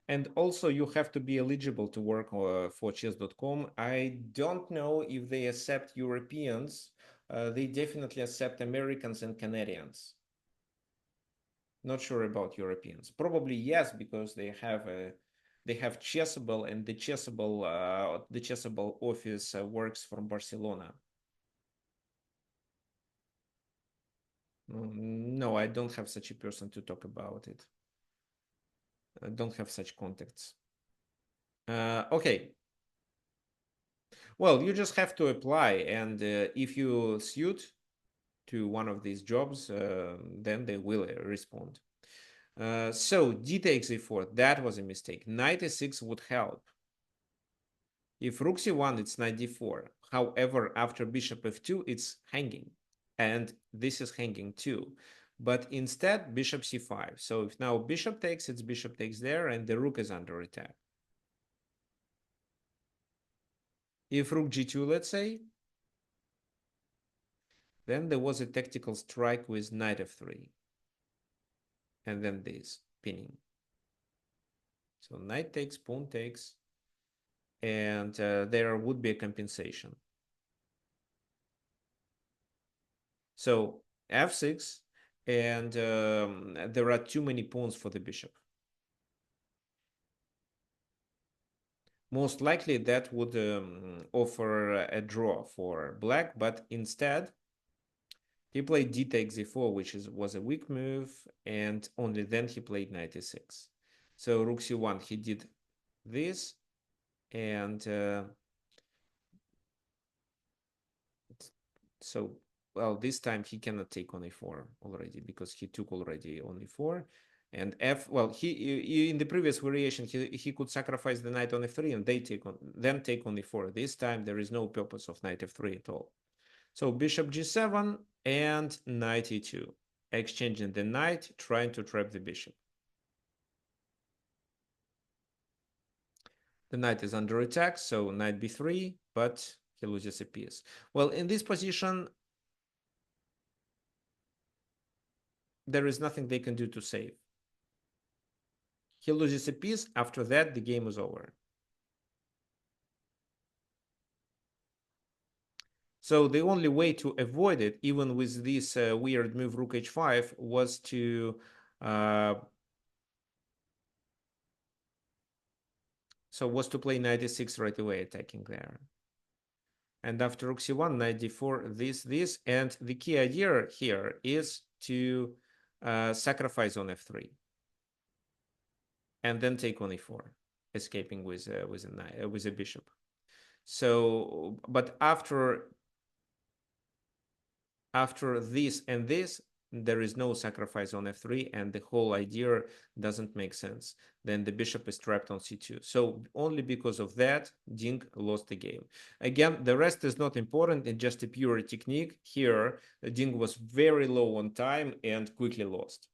and also you have to be eligible to work for chess.com. I don't know if they accept Europeans. They definitely accept Americans and Canadians. Not sure about Europeans. Probably yes, because they have Chessable, and the Chessable office works from Barcelona. No, I don't have such a person to talk about it. I don't have such contacts. Okay. Well, you just have to apply, and if you suit to one of these jobs, then they will respond. So d takes e4, that was a mistake. Knight e6 would help. If rook c1, it's knight d4. However, after bishop f2, it's hanging, and this is hanging too. But instead, bishop c5. So if now bishop takes, it's bishop takes there, and the rook is under attack. If rook g2, let's say, then there was a tactical strike with knight f3, and then this pinning. So knight takes, pawn takes, and there would be a compensation. So f6, and there are too many pawns for the bishop. Most likely that would offer a draw for black, but instead he played d takes e4, which was a weak move, and only then he played knight e6. So rook c1, he did this, and so, well, this time he cannot take on a4 already because he took already on e4. And well, he in the previous variation, he could sacrifice the knight on f3 and then take on e4. This time there is no purpose of knight f3 at all. So bishop g7 and knight e2, exchanging the knight, trying to trap the bishop. The knight is under attack, so knight b3, but he loses a piece. Well, in this position, there is nothing they can do to save. He loses a piece. After that, the game is over. So the only way to avoid it, even with this weird move rook h5, was to play knight e6 right away, attacking there. And after rook c1, knight d4, this, and the key idea here is to sacrifice on f3, and then take on e4, escaping with a bishop. So, but after this and this, there is no sacrifice on f3, and the whole idea doesn't make sense. Then the bishop is trapped on c2. So only because of that, Dink lost the game. Again, the rest is not important. It's just a pure technique. Here, Dink was very low on time and quickly lost.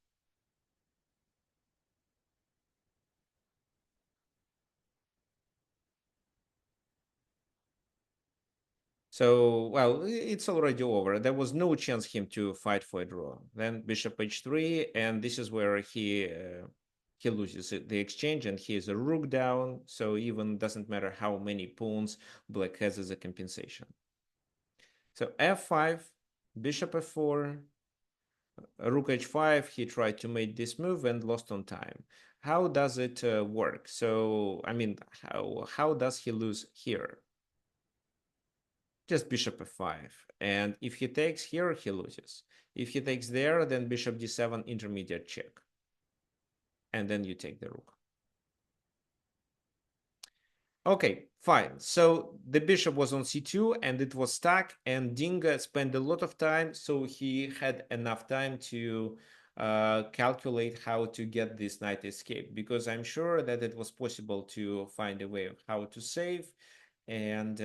So, well, it's already over. There was no chance him to fight for a draw. Then bishop h3, and this is where he he loses the exchange and he is a rook down. So even doesn't matter how many pawns black has as a compensation. So f5, bishop f4, rook h5. He tried to make this move and lost on time. How does it work? So, I mean, how does he lose here? Just bishop f5. And if he takes here, he loses. If he takes there, then bishop d7, intermediate check. And then you take the rook. Okay, fine. So the bishop was on c2 and it was stuck, and Dinga spent a lot of time, so he had enough time to calculate how to get this knight escape, because I'm sure that it was possible to find a way of how to save, and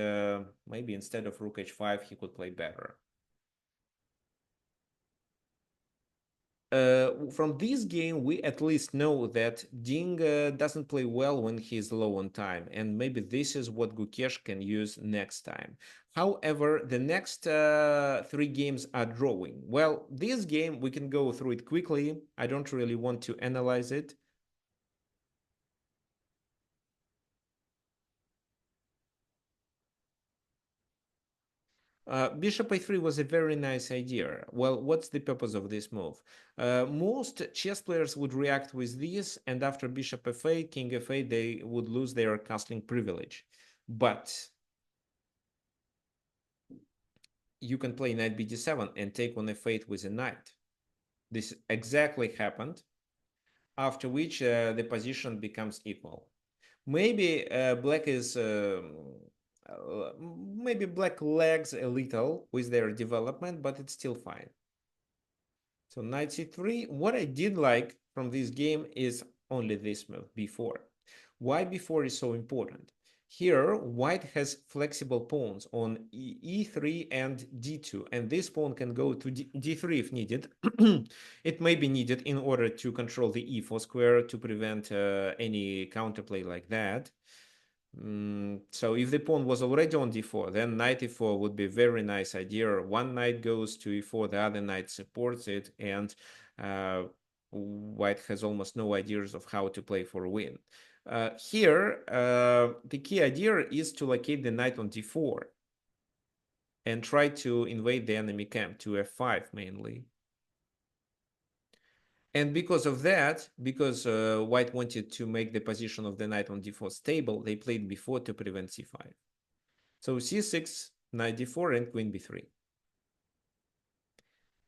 maybe instead of rook h5 he could play better. From this game, we at least know that Ding doesn't play well when he's low on time, and maybe this is what Gukesh can use next time. However, the next three games are drawing. Well, this game, we can go through it quickly. I don't really want to analyze it. Bishop a3 was a very nice idea. Well, what's the purpose of this move? Most chess players would react with this, and after bishop f8, king f8, they would lose their castling privilege. But you can play knight bd7 and take on f8 with a knight. This exactly happened, after which the position becomes equal. Maybe black is maybe black lags a little with their development, but it's still fine. So knight c3. What I did like from this game is only this move, b4. Why b4 is so important? Here, white has flexible pawns on e3 and d2, and this pawn can go to d3 if needed. It may be needed in order to control the e4 square to prevent any counterplay like that. So if the pawn was already on d4, then knight e4 would be a very nice idea. One knight goes to e4, the other knight supports it, and white has almost no ideas of how to play for a win. Here, the key idea is to locate the knight on d4 and try to invade the enemy camp to f5 mainly. And because of that, because white wanted to make the position of the knight on d4 stable, they played b4 to prevent c5. So c6, knight d4, and queen b3.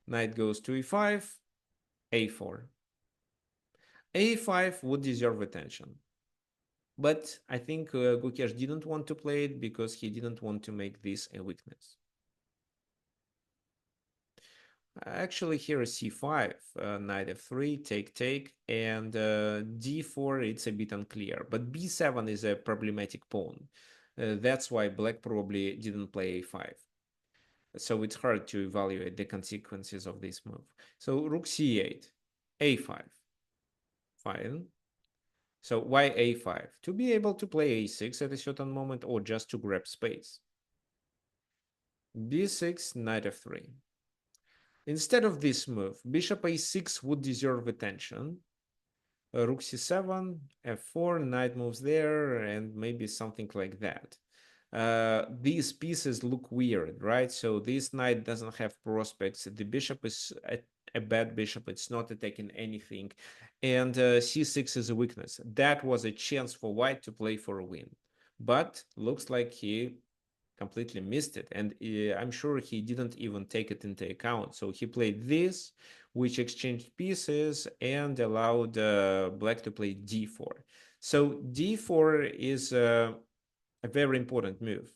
Knight goes to e5, a4. a5 would deserve attention. But I think Gukesh didn't want to play it because he didn't want to make this a weakness. Actually, here is c5, knight f3, take, and d4, it's a bit unclear. But b7 is a problematic pawn. That's why black probably didn't play a5. So it's hard to evaluate the consequences of this move. So rook c8, a5, fine. So why a5? To be able to play a6 at a certain moment, or just to grab space. b6, knight f3. Instead of this move, bishop a6 would deserve attention. Rook c7, f4, knight moves there, and maybe something like that. These pieces look weird, right? So this knight doesn't have prospects. The bishop is a bad bishop. It's not attacking anything. And c6 is a weakness. That was a chance for white to play for a win. But looks like he completely missed it, and I'm sure he didn't even take it into account. So he played this, which exchanged pieces and allowed black to play d4. So d4 is a very important move.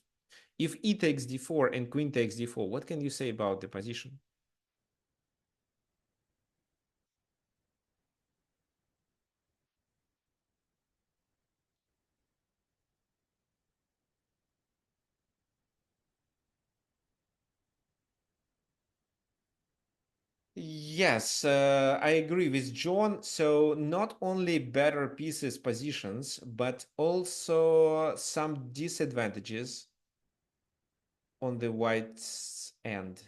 If e takes d4 and queen takes d4, what can you say about the position? Yes, I agree with John. So not only better pieces positions, but also some disadvantages on the white's end.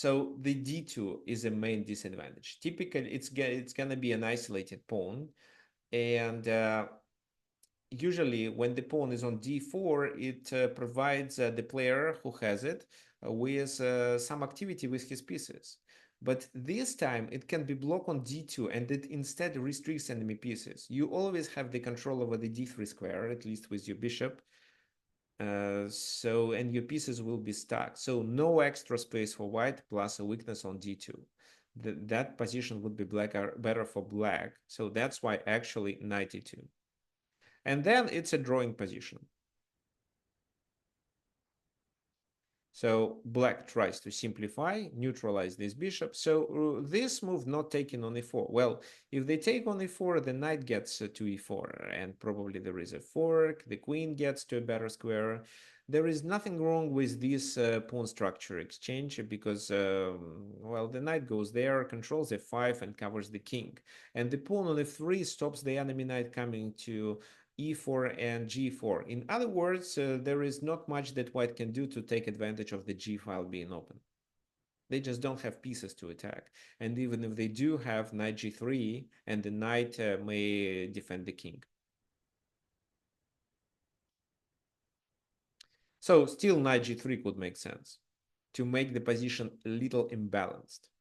So the d2 is a main disadvantage. Typically, it's gonna be an isolated pawn, and usually when the pawn is on d4, it provides the player who has it with some activity with his pieces. But this time it can be blocked on d2 and it instead restricts enemy pieces. You always have the control over the d3 square, at least with your bishop. And your pieces will be stuck. So no extra space for white plus a weakness on d2. That position would be better for black. So that's why actually knight e2. And then it's a drawing position. So black tries to simplify, neutralize this bishop. So this move not taken on e4. Well, if they take on e4, the knight gets to e4, and probably there is a fork. The queen gets to a better square. There is nothing wrong with this pawn structure exchange because, well, the knight goes there, controls f5, and covers the king. And the pawn on f3 stops the enemy knight coming to e4 and g4. In other words, there is not much that white can do to take advantage of the g file being open. They just don't have pieces to attack. And even if they do have knight g3, and the knight may defend the king. So still knight g3 could make sense to make the position a little imbalanced.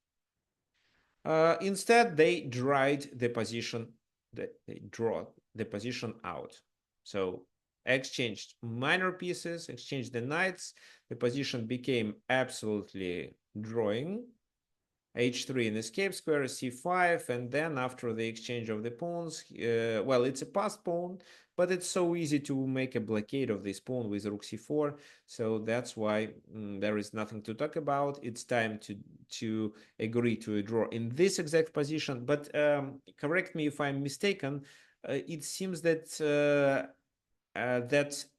Instead, they dried the position. They draw the position out. So exchanged minor pieces, exchanged the knights. The position became absolutely drawing. H3 in escape square, C5, and then after the exchange of the pawns, well, it's a passed pawn, but it's so easy to make a blockade of this pawn with rook c4, so that's why there is nothing to talk about. It's time to agree to a draw in this exact position, but correct me if I'm mistaken, it seems that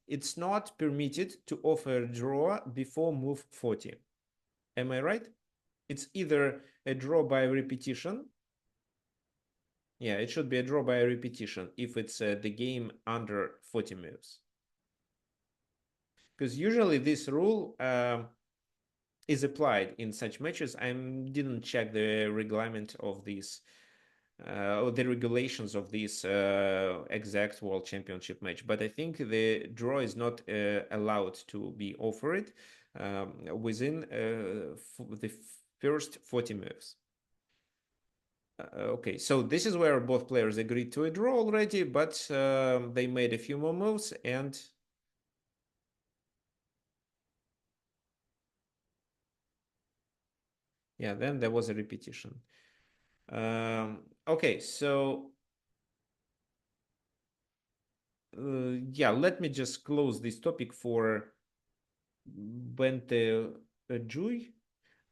it's not permitted to offer a draw before move 40. Am I right? It's either a draw by repetition. Yeah, it should be a draw by repetition if it's the game under 40 moves. Because usually this rule is applied in such matches. I didn't check the reglement of this or the regulations of this exact World Championship match, but I think the draw is not allowed to be offered within the first 40 moves. Okay, so this is where both players agreed to a draw already, but they made a few more moves and yeah, then there was a repetition. Okay, so yeah, let me just close this topic for Bente Juy.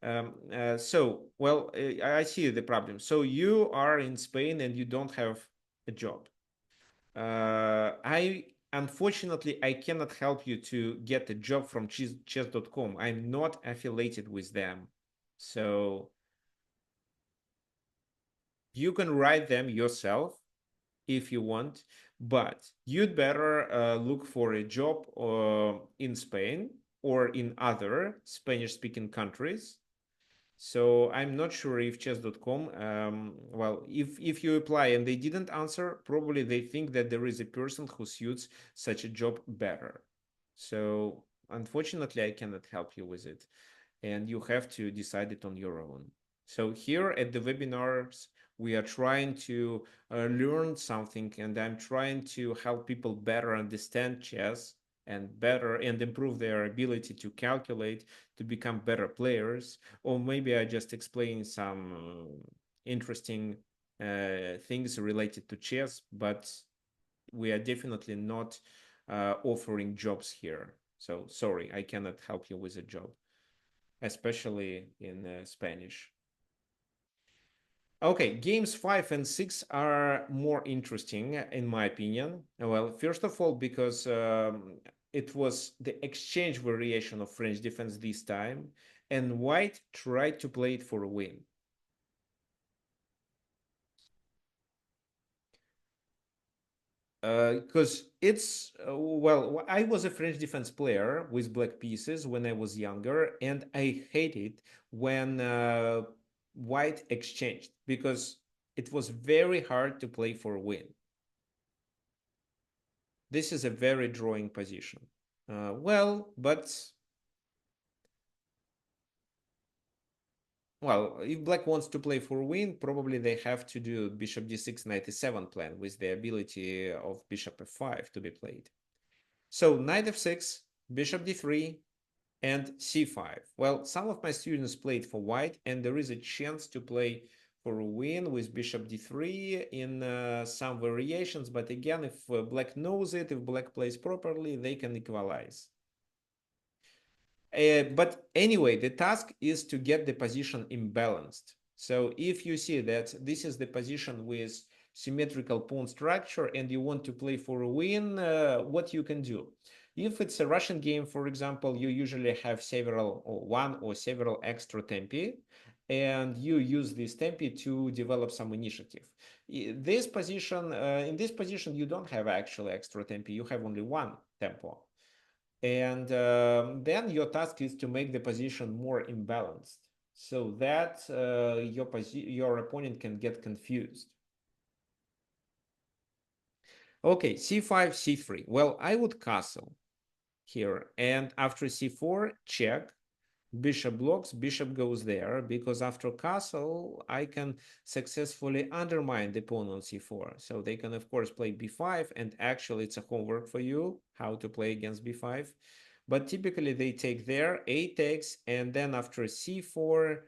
Well, I see the problem. So you are in Spain and you don't have a job. I unfortunately I cannot help you to get a job from chess.com. I'm not affiliated with them. So you can write them yourself if you want, but you'd better look for a job in Spain or in other Spanish speaking countries. So I'm not sure if chess.com, well, if you apply and they didn't answer, probably they think that there is a person who suits such a job better. So unfortunately, I cannot help you with it. And you have to decide it on your own. So here at the webinars, we are trying to learn something, and I'm trying to help people better understand chess and better and improve their ability to calculate, to become better players. Or maybe I just explain some interesting things related to chess, but we are definitely not offering jobs here. So sorry, I cannot help you with a job, especially in Spanish. Okay, games 5 and 6 are more interesting, in my opinion. Well, first of all, because it was the exchange variation of French defense this time, and white tried to play it for a win. Because it's well, I was a French defense player with black pieces when I was younger, and I hated when white exchanged because it was very hard to play for a win. This is a very drawing position. But well, if black wants to play for a win, probably they have to do bishop d6 knight e7 plan with the ability of bishop f5 to be played. So knight f6, bishop d3, and c5. Well, some of my students played for white, and there is a chance to play for a win with bishop d3 in some variations. But again, if black knows it, if black plays properly, they can equalize. But anyway, the task is to get the position imbalanced. So if you see that this is the position with symmetrical pawn structure and you want to play for a win, what you can do? If it's a Russian game, for example, you usually have several or one or several extra tempi, and you use this tempi to develop some initiative. This position, in this position, you don't have actually extra tempi. You have only one tempo. And then your task is to make the position more imbalanced so that your opponent can get confused. Okay, c5, c3. Well, I would castle here, and after c4, check. Bishop blocks, bishop goes there, because after castle, I can successfully undermine the pawn on c4. So they can, of course, play b5, and actually it's a homework for you, how to play against b5. But typically they take there, a takes, and then after c4,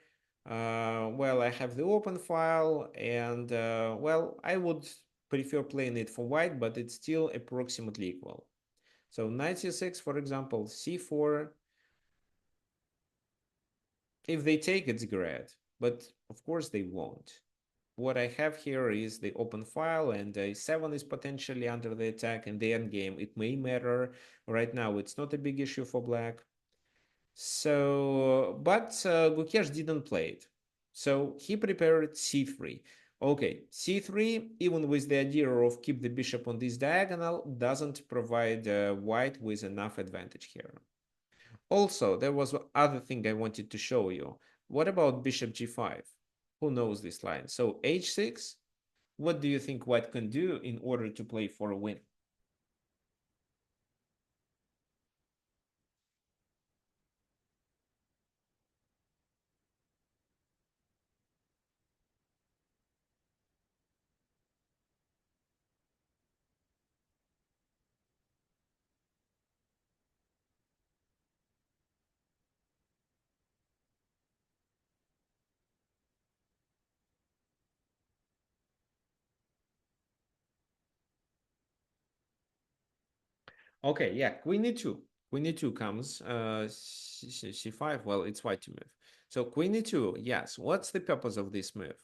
well, I have the open file, and well, I would prefer playing it for white, but it's still approximately equal. So knight c6, for example, c4. If they take, it's great, but of course they won't. What I have here is the open file, and a7 is potentially under the attack in the endgame. It may matter. Right now, it's not a big issue for black. So, but Gukesh didn't play it. So he prepared c3. Okay, c3, even with the idea of keep the bishop on this diagonal, doesn't provide white with enough advantage here. Also, there was other thing I wanted to show you. What about bishop g5? Who knows this line? So h6, what do you think white can do in order to play for a win? Okay, yeah, queen e2. Queen e2 comes, c5, well, it's white to move. So queen e2, yes, what's the purpose of this move?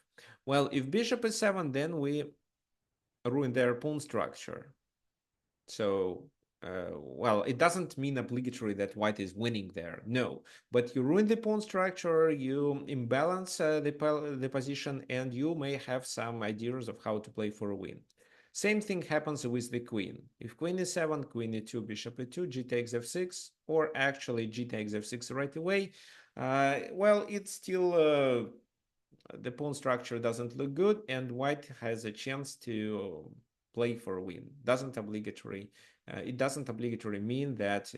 Well, if bishop e7, then we ruin their pawn structure. So, well, it doesn't mean obligatory that white is winning there. No, but you ruin the pawn structure, you imbalance the position, and you may have some ideas of how to play for a win. Same thing happens with the queen. If queen e7, queen e2, bishop e2, g takes f6, or actually g takes f6 right away, well, it's still the pawn structure doesn't look good, and white has a chance to play for a win. It doesn't obligatory mean that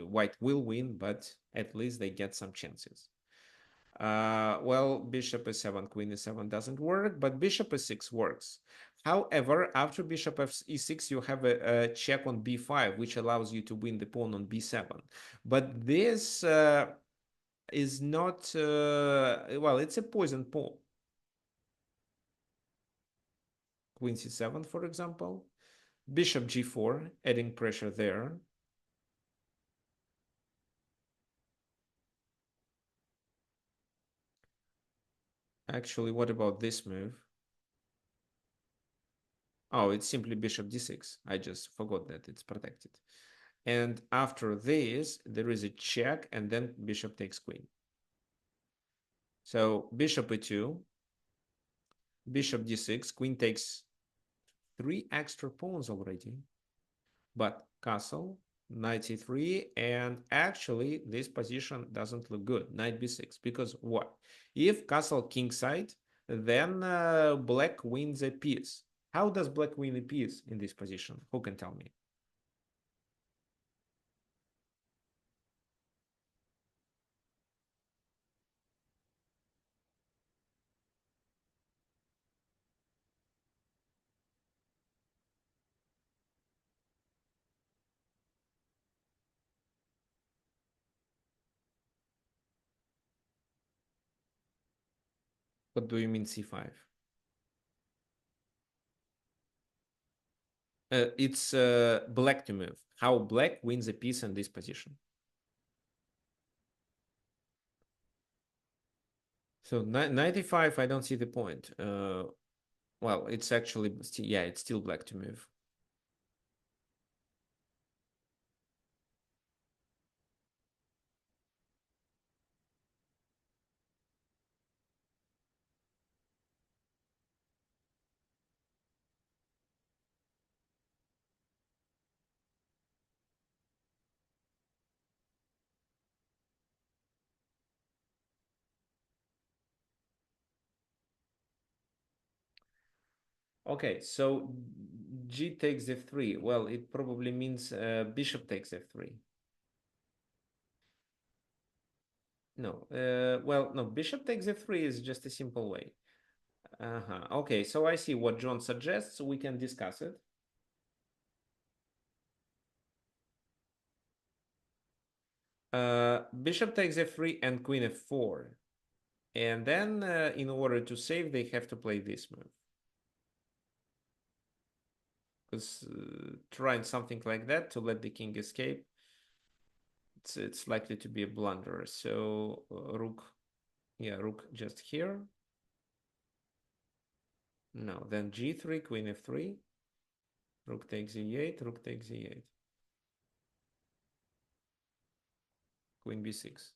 white will win, but at least they get some chances. Well, bishop e7, queen e7 doesn't work, but bishop e6 works. However, after bishop e6, you have a check on b5, which allows you to win the pawn on b7. But this is not, well, it's a poison pawn. Queen c7, for example. Bishop g4, adding pressure there. Actually, what about this move? Oh, it's simply bishop d6. I just forgot that it's protected. And after this, there is a check, and then bishop takes queen. So bishop e2, bishop d6, queen takes three extra pawns already. But castle, knight c3, and actually this position doesn't look good, knight b6, because what? If castle kingside, then black wins a piece. How does black win a piece in this position? Who can tell me? What do you mean c5? It's black to move. How black wins a piece in this position? So 95, I don't see the point. Well, it's actually, yeah, it's still black to move. Okay, so g takes f3. Well, it probably means bishop takes f3. No, well, no, bishop takes f3 is just a simple way. Uh-huh. Okay, so I see what John suggests. We can discuss it. Bishop takes f3 and queen f4. And then in order to save, they have to play this move. Because trying something like that to let the king escape, it's likely to be a blunder. So rook, yeah, rook just here. No, then g3, queen f3, rook takes e8, rook takes e8, queen b6.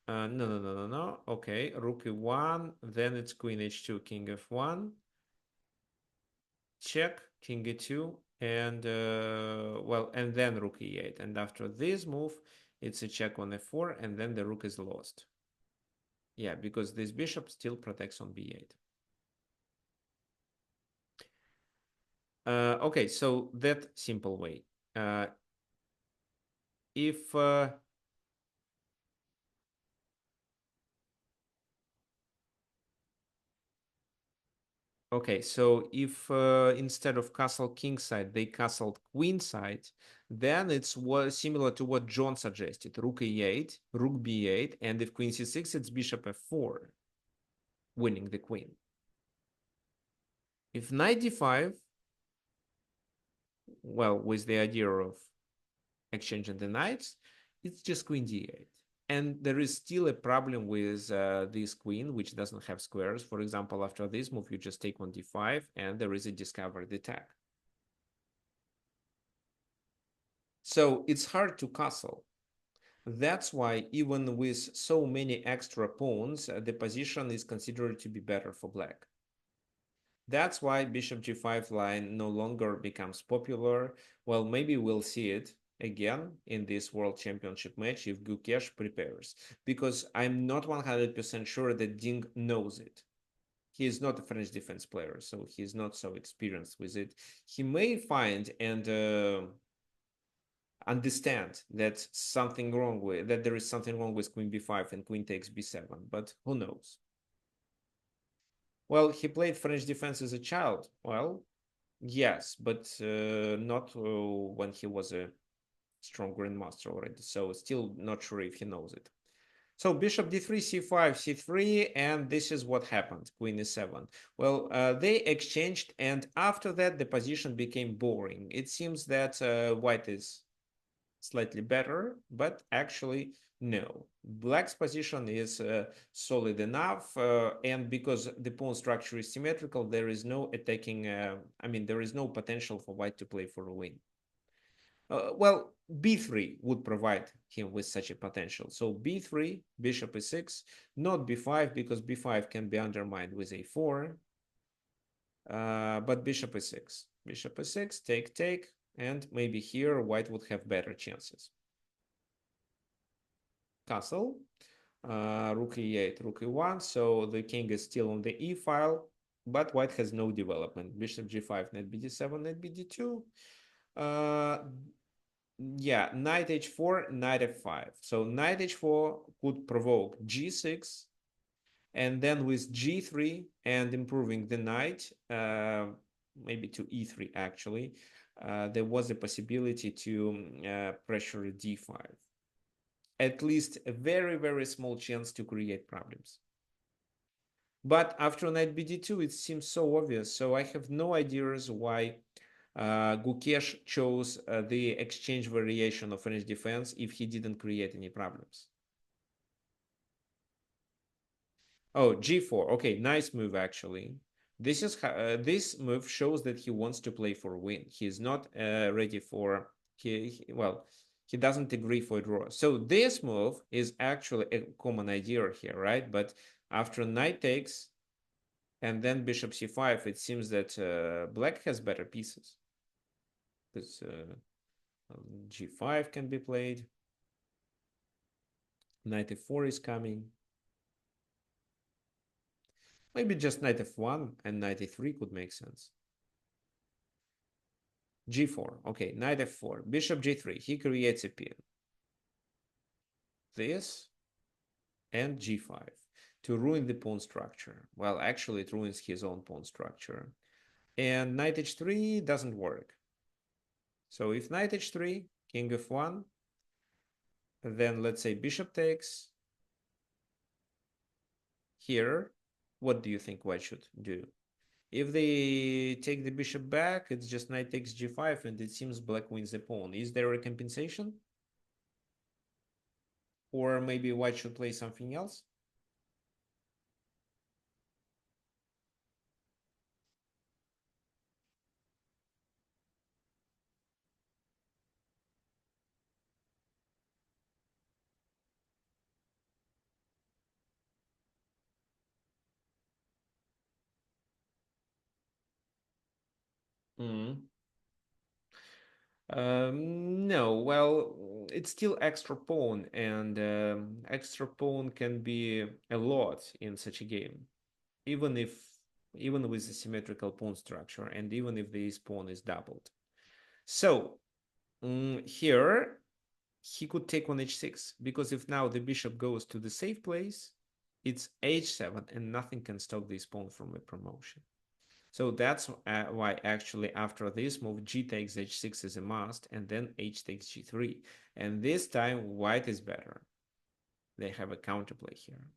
No, no, no, no, no. Okay, rook e1, then it's queen h2, king f1, check, king e2, and well, and then rook e8. And after this move, it's a check on f4, and then the rook is lost. Yeah, because this bishop still protects on b8. Okay, so that simple way. If Okay, so if instead of castle kingside they castled queenside, then it's similar to what John suggested: rook e8, rook b8, and if queen c6, it's bishop f4, winning the queen. If knight d5, well, with the idea of exchanging the knights, it's just queen d8. And there is still a problem with this queen, which doesn't have squares. For example, after this move, you just take on d5, and there is a discovered attack. So it's hard to castle. That's why even with so many extra pawns, the position is considered to be better for black. That's why bishop g5 line no longer becomes popular. Well, maybe we'll see it again in this World Championship match if Gukesh prepares, because I'm not 100% sure that Ding knows it. He is not a French defense player, so he's not so experienced with it. He may find and understand that there is something wrong with queen b5 and queen takes b7, but who knows? Well, he played French defense as a child. Well, yes, but not when he was a strong grandmaster already. So still not sure if he knows it. So bishop d3, c5, c3, and this is what happened. Queen e7. Well, they exchanged, and after that the position became boring. It seems that white is slightly better, but actually no. Black's position is solid enough, and because the pawn structure is symmetrical, there is no attacking, there is no potential for white to play for a win. Well, b3 would provide him with such a potential. So b3, bishop e6, not b5, because b5 can be undermined with a4. But bishop e6. Bishop e6, take, take, and maybe here white would have better chances. Castle, rook e8, rook e1, so the king is still on the e file, but white has no development. Bishop g5, knight bd7, knight bd2. Uh, yeah, knight h4, knight f5. So knight h4 could provoke g6, and then with g3 and improving the knight, maybe to e3 actually, there was a possibility to pressure d5. At least a very, very small chance to create problems. But after knight bd2, it seems so obvious. So I have no ideas why Gukesh chose the exchange variation of French defense if he didn't create any problems. Oh, g4. Okay, nice move actually. This move shows that he wants to play for a win. He is not ready for well, he doesn't agree for a draw. So this move is actually a common idea here, right? But after knight takes and then bishop c5, it seems that black has better pieces. Because g5 can be played. Knight f4 is coming. Maybe just knight f1 and knight e3 could make sense. g4. Okay, knight f4. Bishop g3. He creates a pin. This and g5 to ruin the pawn structure. Well, actually, it ruins his own pawn structure. And knight h3 doesn't work. So if knight h3, king f1, then let's say bishop takes. Here, what do you think white should do? If they take the bishop back, it's just knight takes g5, and it seems black wins the pawn. Is there a compensation? Or maybe white should play something else? Mm. No, well, it's still extra pawn, and extra pawn can be a lot in such a game, even if even with a symmetrical pawn structure, and even if this pawn is doubled. So here he could take on h6, because if now the bishop goes to the safe place, it's h7, and nothing can stop this pawn from a promotion. So that's why actually after this move, g takes h6 is a must, and then h takes g3. And this time white is better. They have a counterplay here.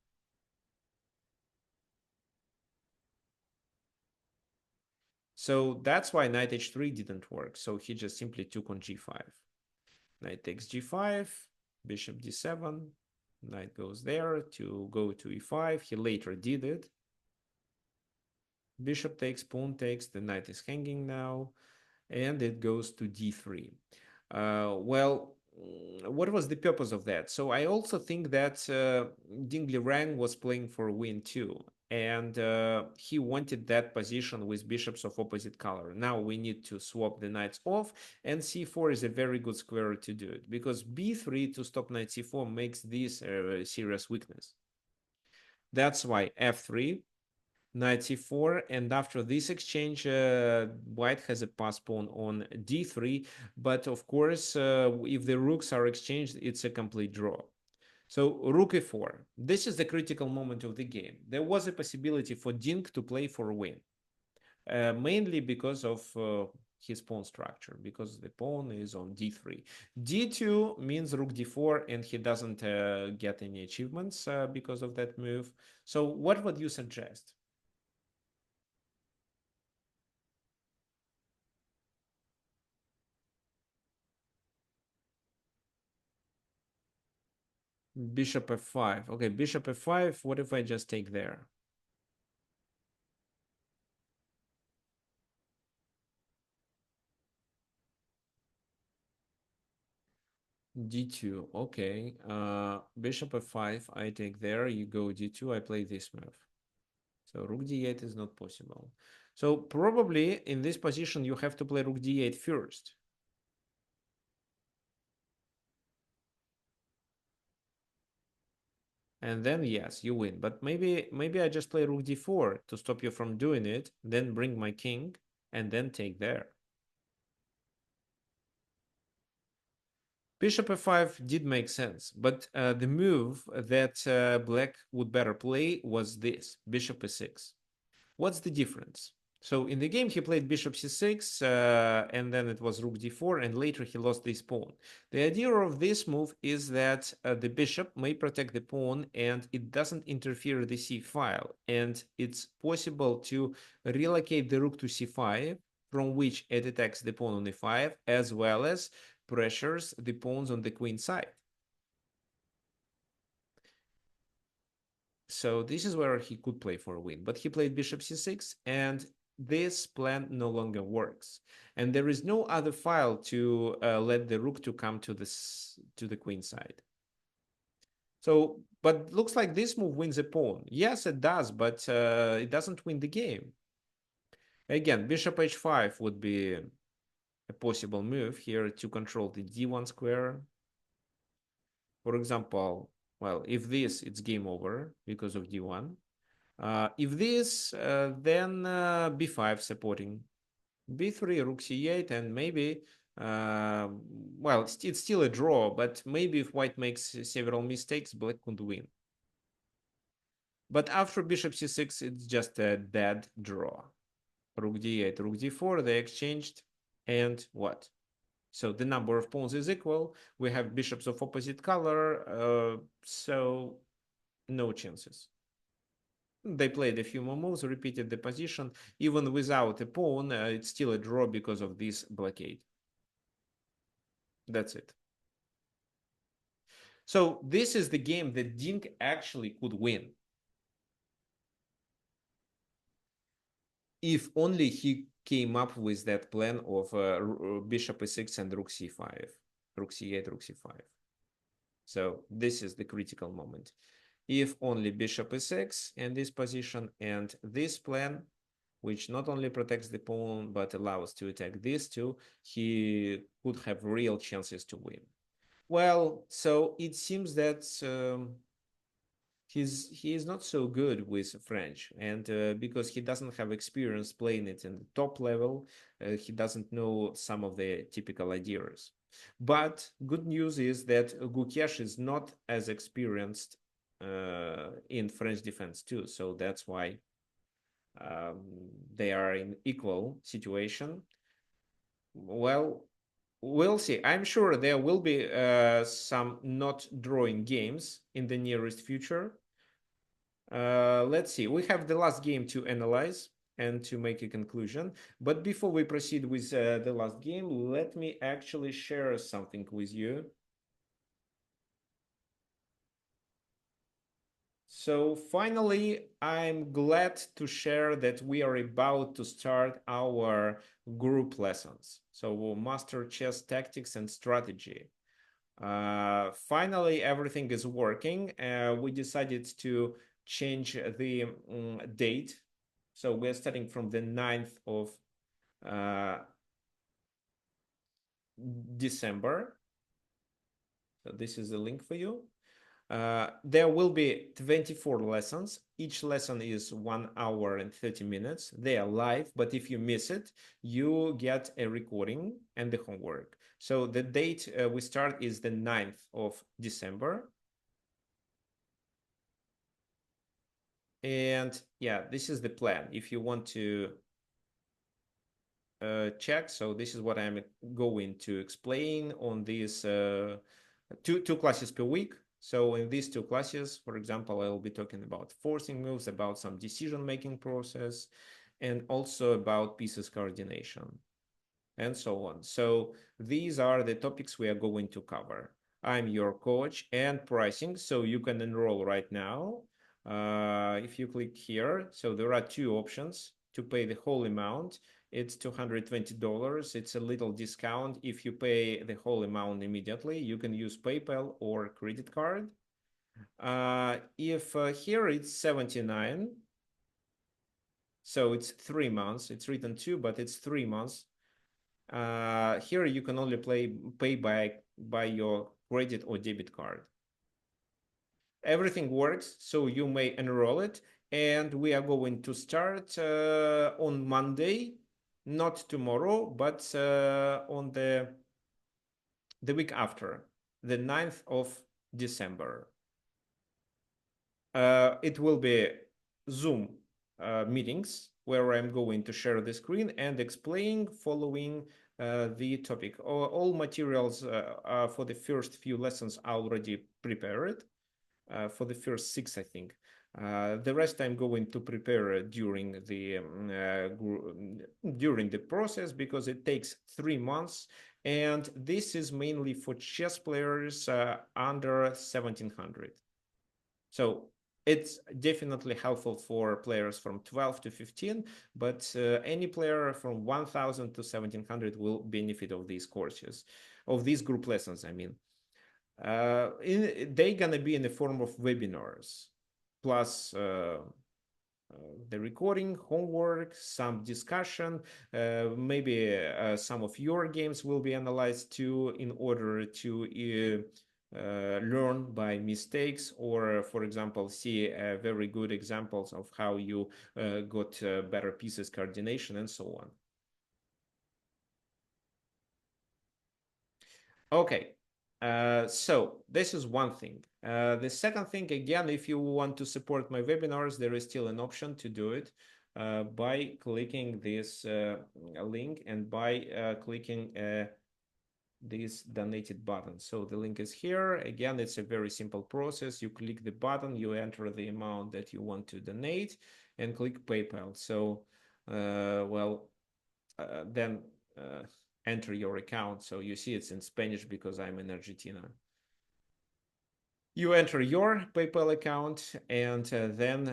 So that's why knight h3 didn't work. So he just simply took on g5. Knight takes g5, bishop d7, knight goes there to go to e5. He later did it. Bishop takes, pawn takes, the knight is hanging now, and it goes to d3. Well, what was the purpose of that? So I also think that Ding Liren was playing for a win too, and he wanted that position with bishops of opposite color. Now we need to swap the knights off, and c4 is a very good square to do it, because b3 to stop knight c4 makes this a serious weakness. That's why f3, knight c4, and after this exchange, white has a pass pawn on d3, but of course, if the rooks are exchanged, it's a complete draw. So rook e4, this is the critical moment of the game. There was a possibility for Ding to play for a win, mainly because of his pawn structure, because the pawn is on d3. d2 means rook d4, and he doesn't get any achievements because of that move. So what would you suggest? Bishop f5. Okay, bishop f5. What if I just take there? d2. Okay. Bishop f5. I take there. You go d2. I play this move. So rook d8 is not possible. So probably in this position, you have to play rook d8 first. And then, yes, you win. But maybe I just play rook d4 to stop you from doing it, then bring my king, and then take there. Bishop f5 did make sense, but the move that black would better play was this, bishop e6. What's the difference? So in the game, he played bishop c6, and then it was rook d4, and later he lost this pawn. The idea of this move is that the bishop may protect the pawn, and it doesn't interfere with the c file, and it's possible to relocate the rook to c5, from which it attacks the pawn on e5, as well as pressures the pawns on the queen side. So this is where he could play for a win, but he played bishop c6, and this plan no longer works. And there is no other file to let the rook to come to the queen side. So, but looks like this move wins a pawn. Yes, it does, but it doesn't win the game. Again, bishop h5 would be a possible move here to control the d1 square. For example, well, if this, it's game over because of d1. If this, then b5 supporting, b3, rook c8, and maybe, well, it's still a draw, but maybe if white makes several mistakes, black could win. But after bishop c6, it's just a dead draw. Rook d8, rook d4, they exchanged, and what? So the number of pawns is equal. We have bishops of opposite color, so no chances. They played a few more moves, repeated the position. Even without a pawn, it's still a draw because of this blockade. That's it. So this is the game that Dink actually could win. If only he came up with that plan of bishop e6 and rook c5, rook c8, rook c5. So this is the critical moment. If only bishop e6 in this position and this plan, which not only protects the pawn but allows to attack these two, he could have real chances to win. Well, so it seems that he is not so good with French, and because he doesn't have experience playing it in the top level, he doesn't know some of the typical ideas. But good news is that Gukesh is not as experienced in French defense too, so that's why um, they are in equal situation. Well, we'll see. I'm sure there will be some not drawing games in the nearest future. Let's see. We have the last game to analyze and to make a conclusion. But before we proceed with the last game, let me actually share something with you. So finally, I'm glad to share that we are about to start our group lessons. So we'll master chess tactics and strategy. Finally, everything is working. We decided to change the date. So we're starting from the 9th of uh, December. So this is the link for you. There will be 24 lessons. Each lesson is 1 hour and 30 minutes. They are live, but if you miss it, you get a recording and the homework. So the date we start is the 9th of December. And yeah, this is the plan. If you want to check, so this is what I'm going to explain on these two classes per week. So in these two classes, for example, I'll be talking about forcing moves, about some decision-making process, and also about pieces coordination, and so on. So these are the topics we are going to cover. I'm your coach and pricing, so you can enroll right now. If you click here, so there are two options to pay the whole amount. It's $220. It's a little discount. If you pay the whole amount immediately, you can use PayPal or credit card. If here it's 79, So it's 3 months. It's written 2, but it's 3 months. Here you can only pay by your credit or debit card. Everything works, so you may enroll it, and we are going to start on Monday, not tomorrow, but on the week after, the 9th of December. It will be Zoom meetings where I'm going to share the screen and explain following the topic. All materials for the first few lessons are already prepared. For the first 6, I think. The rest I'm going to prepare during the process, because it takes 3 months, and this is mainly for chess players under 1700. So it's definitely helpful for players from 12 to 15, but any player from 1000 to 1700 will benefit of these courses, of these group lessons, I mean. They're gonna be in the form of webinars, plus the recording, homework, some discussion. Maybe some of your games will be analyzed too, in order to learn by mistakes, or, for example, see very good examples of how you got better pieces coordination and so on. Okay, so this is one thing. The second thing, again, if you want to support my webinars, there is still an option to do it by clicking this link, and by clicking this donated button. So the link is here. Again, it's a very simple process. You click the button, you enter the amount that you want to donate, and click PayPal. So, then enter your account. So you see it's in Spanish because I'm in Argentina. You enter your PayPal account, and then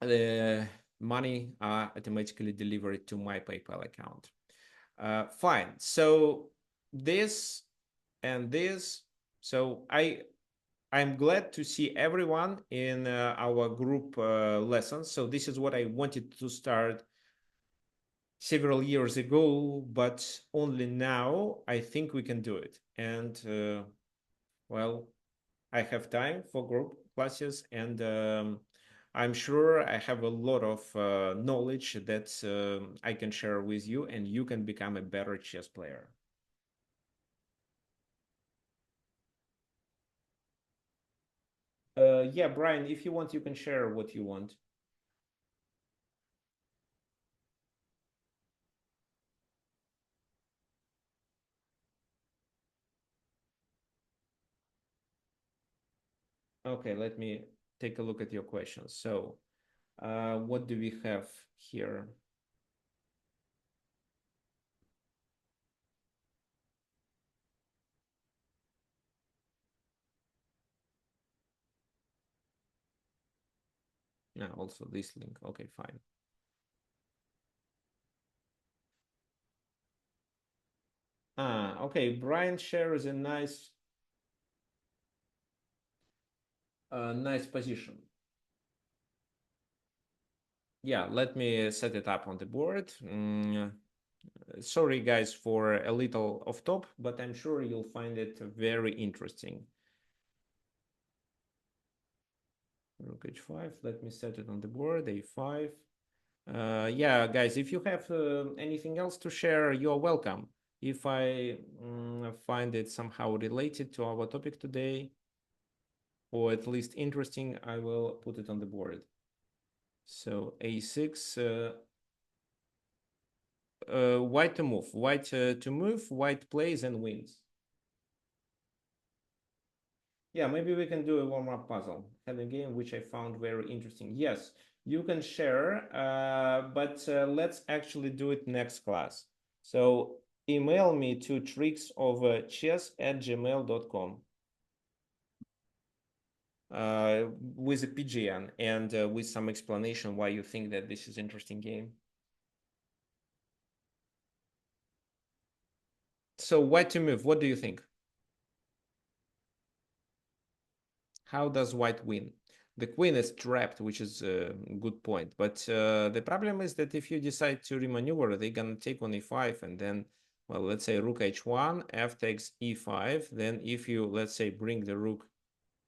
the money are automatically delivered to my PayPal account. Fine. So this and this. So I'm glad to see everyone in our group lessons. So this is what I wanted to start several years ago, but only now I think we can do it. And well, I have time for group classes, and I'm sure I have a lot of knowledge that I can share with you, and you can become a better chess player. Yeah, Brian, if you want, you can share what you want. Okay, let me take a look at your questions. So, what do we have here? Yeah, also this link. Okay, fine. Okay. Brian shares a nice position. Yeah, let me set it up on the board. Sorry, guys, for a little off top, but I'm sure you'll find it very interesting. Rook h5. Let me set it on the board. A5. Yeah, guys, if you have anything else to share, you're welcome. If I find it somehow related to our topic today, or at least interesting, I will put it on the board. So a6, white to move, white plays and wins. Yeah, maybe we can do a warm-up puzzle, have a game which I found very interesting. Yes, you can share, but let's actually do it next class. So email me to tricksofchess@gmail.com with a PGN, and with some explanation why you think that this is an interesting game. So white to move, what do you think? How does white win? The queen is trapped, which is a good point. But the problem is that if you decide to remaneuver, they're gonna take on e5, and then, well, let's say rook h1, f takes e5. Then if you, let's say, bring the rook,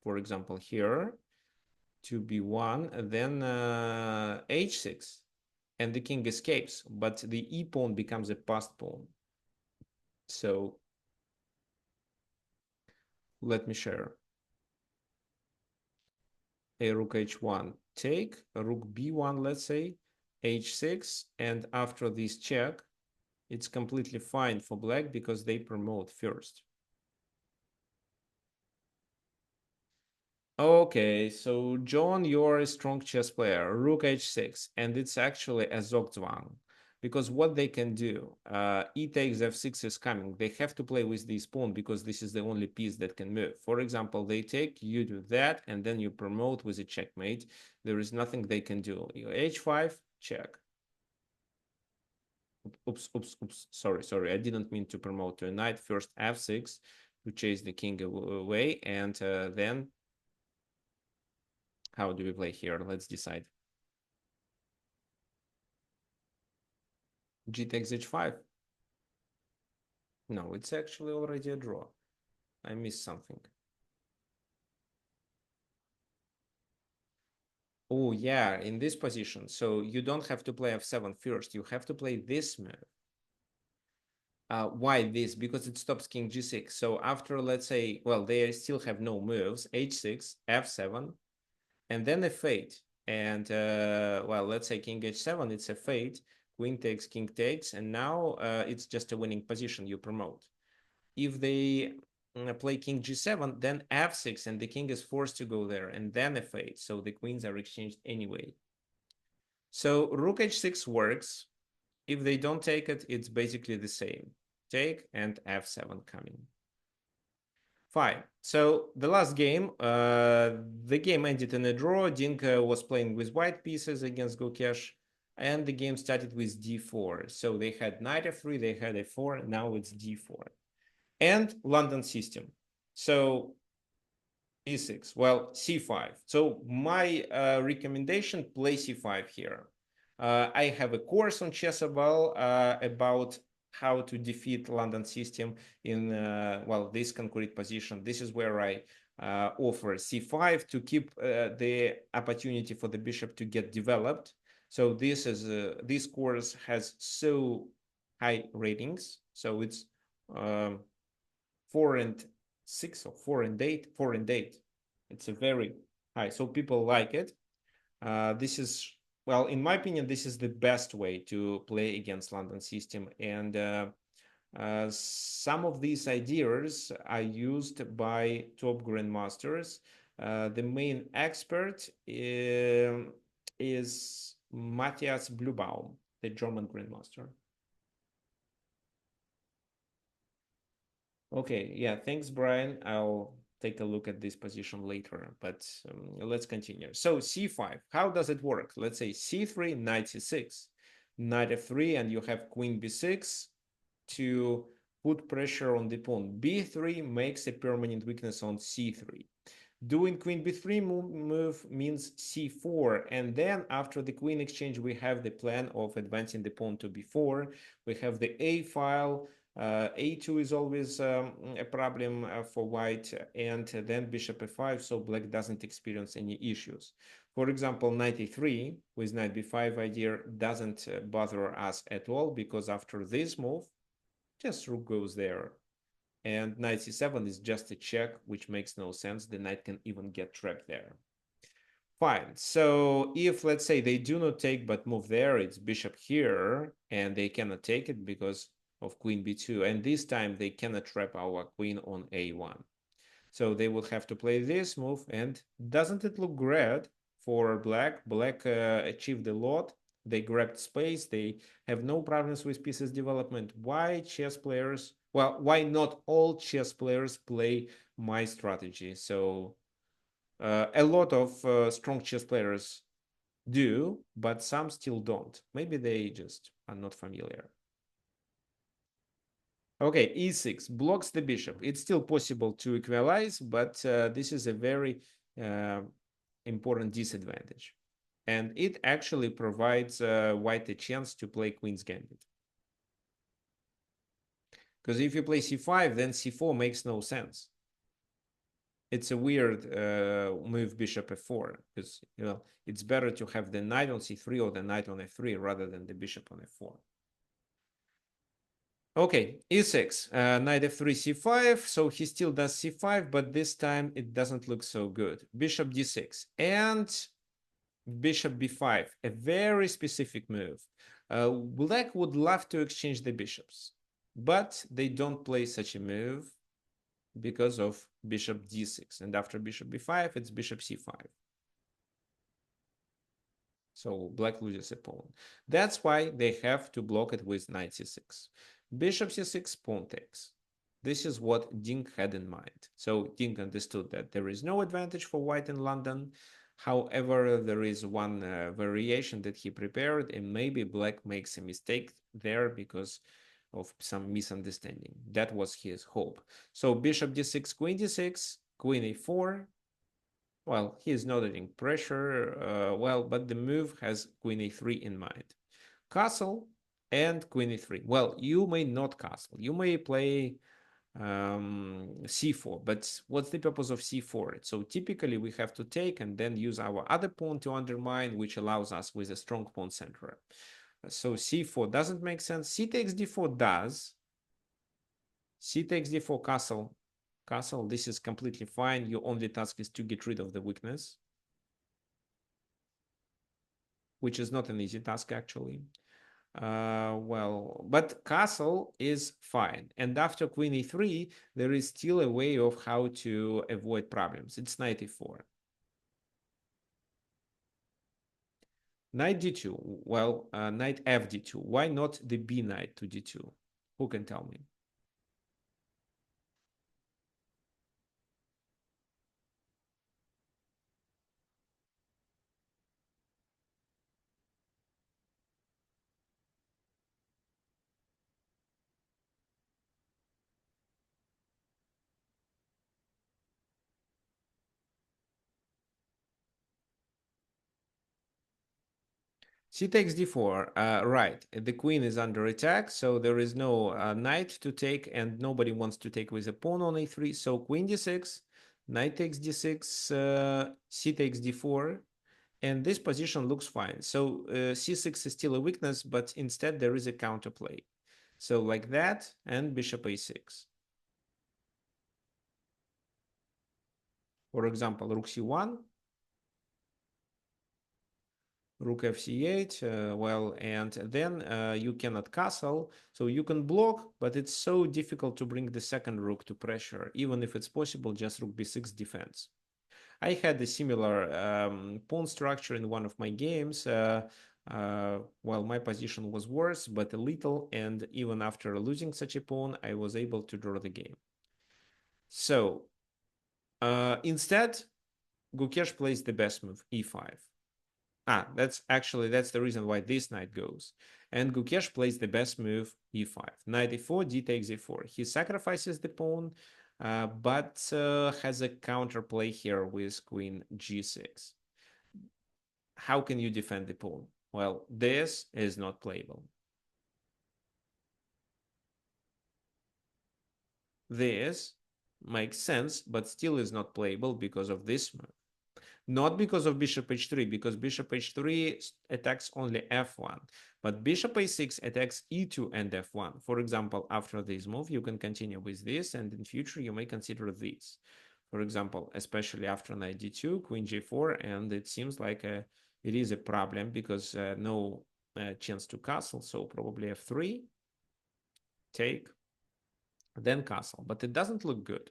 for example, here to b1, then h6, and the king escapes, but the e pawn becomes a passed pawn. So let me share. A rook h1 take, a rook b1, let's say, h6, and after this check, it's completely fine for black because they promote first. Okay, so John, you're a strong chess player, rook h6, and it's actually a Zugzwang. Because what they can do, e takes f6 is coming. They have to play with this pawn because this is the only piece that can move. For example, they take, you do that, and then you promote with a checkmate. There is nothing they can do. You h5, check. Oops. Sorry. I didn't mean to promote to a knight. First f6 to chase the king away, and then how do we play here? Let's decide. G takes h5. No, it's actually already a draw. I missed something. Oh, yeah, in this position. So you don't have to play f7 first. You have to play this move. Why this? Because it stops king g6. So after, let's say, well, they still have no moves, h6, f7, and then f8. And, well, let's say king h7, it's f8, queen takes, king takes, and now it's just a winning position you promote. If they play king g7, then f6, and the king is forced to go there, and then f8. So the queens are exchanged anyway. So rook h6 works. If they don't take it, it's basically the same. Take and f7 coming. Fine. So the last game, the game ended in a draw. Dinka was playing with white pieces against Gukesh, and the game started with d4. So they had knight f3, they had f4, now it's d4. And London system. So e6, well, c5. So my recommendation, play c5 here. I have a course on Chessable about how to defeat London system in, well, this concrete position. This is where I offer c5 to keep the opportunity for the bishop to get developed. So this course has so high ratings. So it's 4-6 or 4-8. It's a very high. So people like it. This is, well, in my opinion, this is the best way to play against London system. And some of these ideas are used by top grandmasters. The main expert is Matthias Blubaum, the German grandmaster. Okay, yeah, thanks, Brian. I'll take a look at this position later, but let's continue. So c5, how does it work? Let's say c3, knight c6, knight f3, and you have queen b6 to put pressure on the pawn. b3 makes a permanent weakness on c3. Doing queen b3 move means c4, and then after the queen exchange, we have the plan of advancing the pawn to b4. We have the a file. A2 is always a problem for white, and then bishop f5, so black doesn't experience any issues. For example, knight a3 with knight b5 idea doesn't bother us at all, because after this move, just rook goes there. And knight c7 is just a check, which makes no sense. The knight can even get trapped there. Fine. So if, let's say, they do not take but move there, it's bishop here, and they cannot take it because of queen b2. And this time they cannot trap our queen on a1. So they would have to play this move. And doesn't it look great for black? Black achieved a lot. They grabbed space. They have no problems with pieces development. Why chess players? Well, why not all chess players play my strategy? So a lot of strong chess players do, but some still don't. Maybe they just are not familiar. Okay, e6 blocks the bishop. It's still possible to equalize, but this is a very important disadvantage. And it actually provides white a chance to play Queen's Gambit. Because if you play c5, then c4 makes no sense. It's a weird move bishop f4, because it's better to have the knight on c3 or the knight on f3 rather than the bishop on f4. Okay, e6, knight f3, c5. So he still does c5, but this time it doesn't look so good. Bishop d6 and bishop b5, a very specific move. Black would love to exchange the bishops, but they don't play such a move because of bishop d6. And after bishop b5, it's bishop c5. So black loses a pawn. That's why they have to block it with knight c6. Bishop c6, pawn takes. This is what Dink had in mind. So Dink understood that there is no advantage for white in London. However, there is one variation that he prepared, and maybe black makes a mistake there because of some misunderstanding. That was his hope. So bishop d6, queen d6, queen a4. Well, he is not adding pressure, but the move has queen a3 in mind. Castle and queen a3. Well, you may not castle. You may play c4, but what's the purpose of c4? So typically we have to take and then use our other pawn to undermine, which allows us with a strong pawn center. So c4 doesn't make sense. C takes d4 does. C takes d4, castle. Castle, this is completely fine. Your only task is to get rid of the weakness, which is not an easy task actually. But castle is fine. And after queen e3, there is still a way of how to avoid problems. It's knight e4. Knight d2. Well, knight f d2. Why not the b knight to d2? Who can tell me? C takes d4, right. The queen is under attack, so there is no knight to take, and nobody wants to take with a pawn on a3. So queen d6, knight takes d6, c takes d4, and this position looks fine. So c6 is still a weakness, but instead there is a counterplay. So like that, and bishop a6. For example, rook c1, rook fc8, and then you cannot castle, so you can block, but it's so difficult to bring the second rook to pressure. Even if it's possible, just rook b6 defense. I had a similar pawn structure in one of my games. My position was worse, but a little, and even after losing such a pawn, I was able to draw the game. So instead, Gukesh plays the best move, e5. That's the reason why this knight goes. And Gukesh plays the best move, e5. Knight e4, d takes e4. He sacrifices the pawn, but has a counterplay here with queen g6. How can you defend the pawn? Well, this is not playable. This makes sense, but still is not playable because of this move. Not because of bishop h3, because bishop h3 attacks only f1, but bishop a6 attacks e2 and f1. For example, after this move, you can continue with this, and in future, you may consider this. For example, especially after knight d2, queen g4, and it seems like it is a problem because no chance to castle, so probably f3, take, then castle, but it doesn't look good.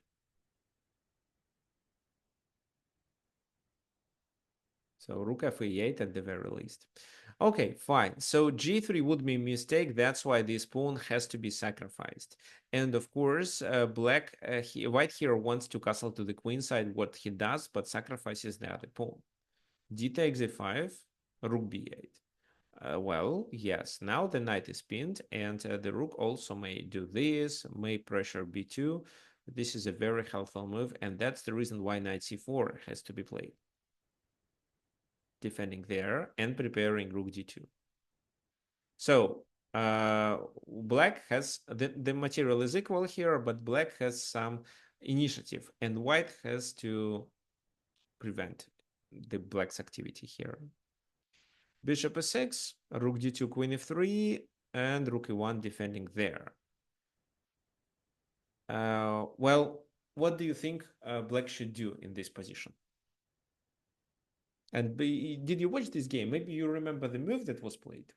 So rook f8 at the very least. Okay, fine. So g3 would be a mistake. That's why this pawn has to be sacrificed. And of course, white here wants to castle to the queen side, what he does, but sacrifices the other pawn. D takes a5, rook b8. Yes, now the knight is pinned, and the rook also may do this, may pressure b2. This is a very helpful move, and that's the reason why knight c4 has to be played. defending there and preparing rook d2. So black has the material is equal here, but black has some initiative, and white has to prevent the black's activity here. Bishop e6, rook d2, queen f3, and rook e1 defending there. Well, what do you think black should do in this position? And did you watch this game? Maybe you remember the move that was played.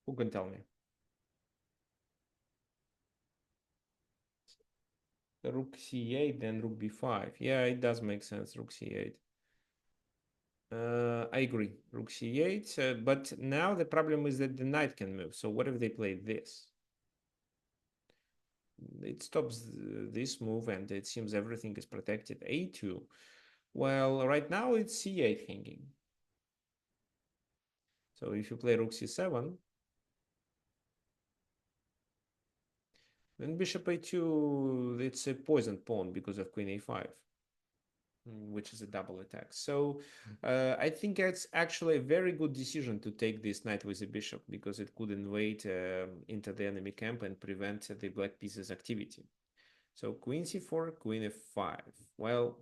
Who can tell me? Rook c8, then rook b5. Yeah, it does make sense, rook c8. I agree, rook c8, but now the problem is that the knight can move. So what if they play this? It stops this move, and it seems everything is protected. a2. Well, right now it's c8 hanging. So if you play rook c7, then bishop a2, it's a poisoned pawn because of queen a5. Which is a double attack. So I think it's actually a very good decision to take this knight with a bishop because it could invade into the enemy camp and prevent the black piece's activity. So queen c4, queen f5. Well,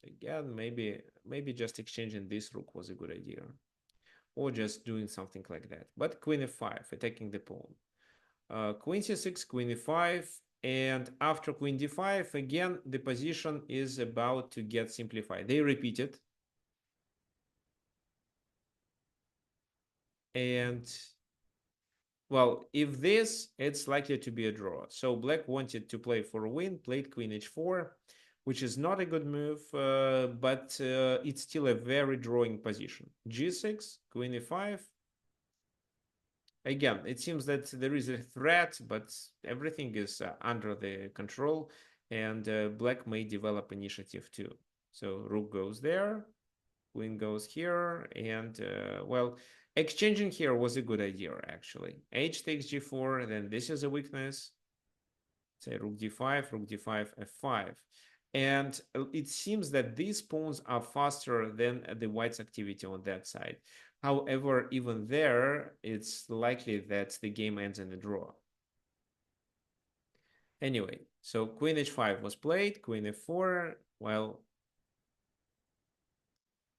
again, maybe just exchanging this rook was a good idea, or just doing something like that. But queen f5, attacking the pawn. Queen c6, queen e5, and after queen d5, again, the position is about to get simplified. They repeat it. And, well, if this, it's likely to be a draw. So black wanted to play for a win, played queen h4, which is not a good move, but it's still a very drawing position. g6, queen e5, again, it seems that there is a threat, but everything is under the control, and black may develop initiative too. So rook goes there, queen goes here, and well, exchanging here was a good idea actually. H takes g4, then this is a weakness. Say rook d5, rook d5, f5. And it seems that these pawns are faster than the white's activity on that side. However, even there, it's likely that the game ends in a draw. Anyway, so queen h5 was played, queen f4. Well,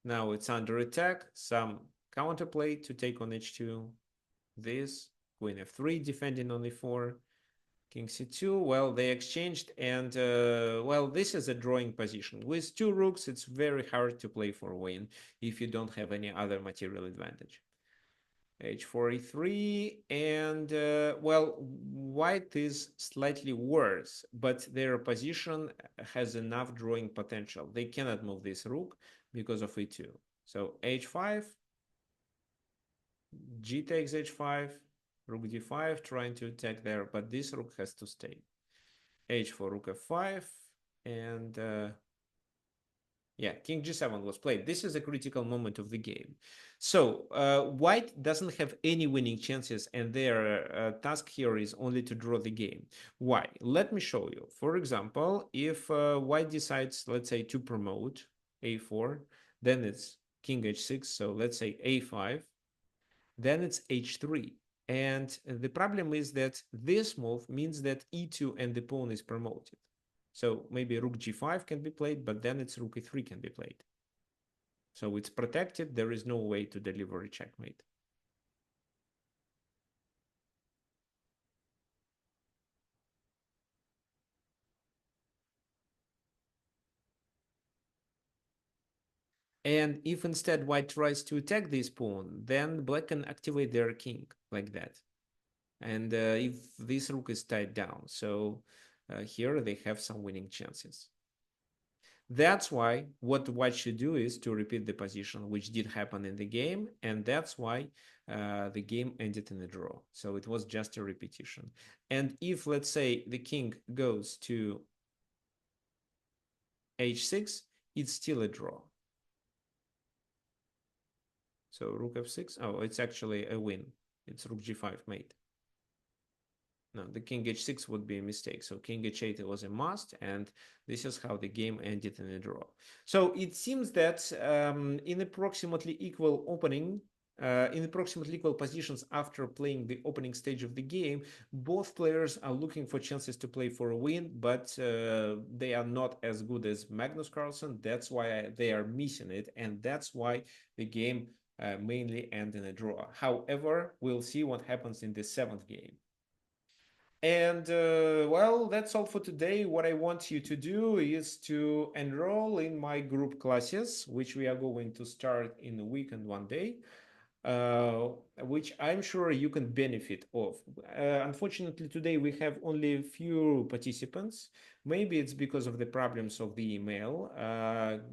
now it's under attack. Some counterplay to take on h2. This, queen f3 defending on e4. King c2, well, they exchanged, and well, this is a drawing position. With two rooks, it's very hard to play for a win if you don't have any other material advantage. h4, e3, and well, white is slightly worse, but their position has enough drawing potential. They cannot move this rook because of e2. So h5, g takes h5, rook d5, trying to attack there, but this rook has to stay. h4, rook f5, and yeah, king g7 was played. This is a critical moment of the game. So white doesn't have any winning chances, and their task here is only to draw the game. Why? Let me show you. For example, if white decides, let's say, to promote a4, then it's king h6, so let's say a5, then it's h3. And the problem is that this move means that e2 and the pawn is promoted. So maybe rook g5 can be played, but then it's rook e3 can be played. So it's protected. There is no way to deliver a checkmate. And if instead white tries to attack this pawn, then black can activate their king like that. And if this rook is tied down, so here they have some winning chances. That's why what white should do is to repeat the position, which did happen in the game, and that's why the game ended in a draw. So it was just a repetition. And if, let's say, the king goes to h6, it's still a draw. So rook f6. Oh, it's actually a win. It's rook g5 mate. No, the king h6 would be a mistake. So king h8 was a must, and this is how the game ended in a draw. So it seems that in approximately equal opening, in approximately equal positions after playing the opening stage of the game, both players are looking for chances to play for a win, but they are not as good as Magnus Carlsen. That's why they are missing it, and that's why the game mainly ends in a draw. However, we'll see what happens in the seventh game. And well, that's all for today. What I want you to do is to enroll in my group classes, which we are going to start in a week and 1 day, uh, which I'm sure you can benefit of. Unfortunately, today we have only a few participants. Maybe it's because of the problems of the email.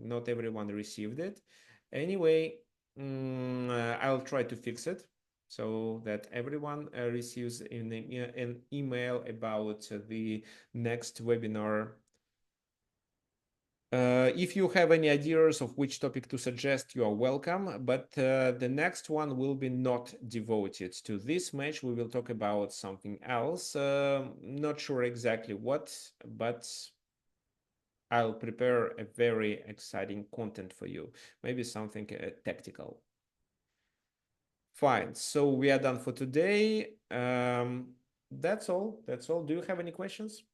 Not everyone received it. Anyway, I'll try to fix it so that everyone receives an email about the next webinar. If you have any ideas of which topic to suggest, you are welcome. But the next one will be not devoted to this match. We will talk about something else. Not sure exactly what, but I'll prepare a very exciting content for you. Maybe something tactical. Fine. So we are done for today. That's all. That's all. Do you have any questions?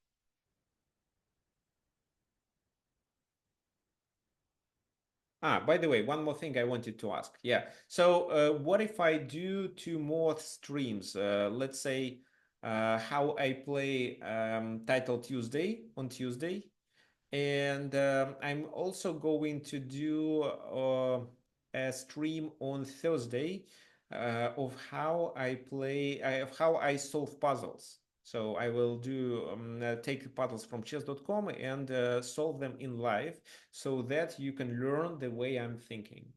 By the way, one more thing I wanted to ask. Yeah. So, what if I do two more streams? Let's say how I play Title Tuesday on Tuesday, and I'm also going to do a stream on Thursday of how I play, of how I solve puzzles. So I will do take puzzles from chess.com and solve them in live so that you can learn the way I'm thinking.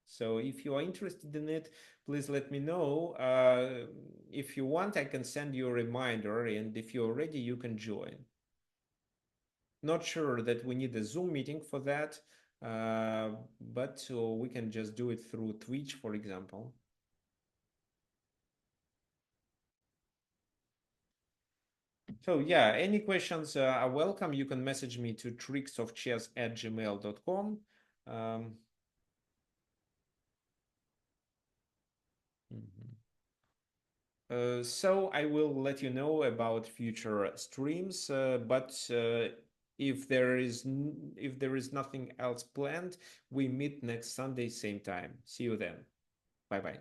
So if you are interested in it, please let me know. If you want, I can send you a reminder, and if you're ready, you can join. Not sure that we need a Zoom meeting for that, but we can just do it through Twitch, for example. So yeah, any questions are welcome. You can message me to tricksofchess@gmail.com. Um, mhm. So I will let you know about future streams, but if there is nothing else planned, we meet next Sunday, same time. See you then. Bye bye.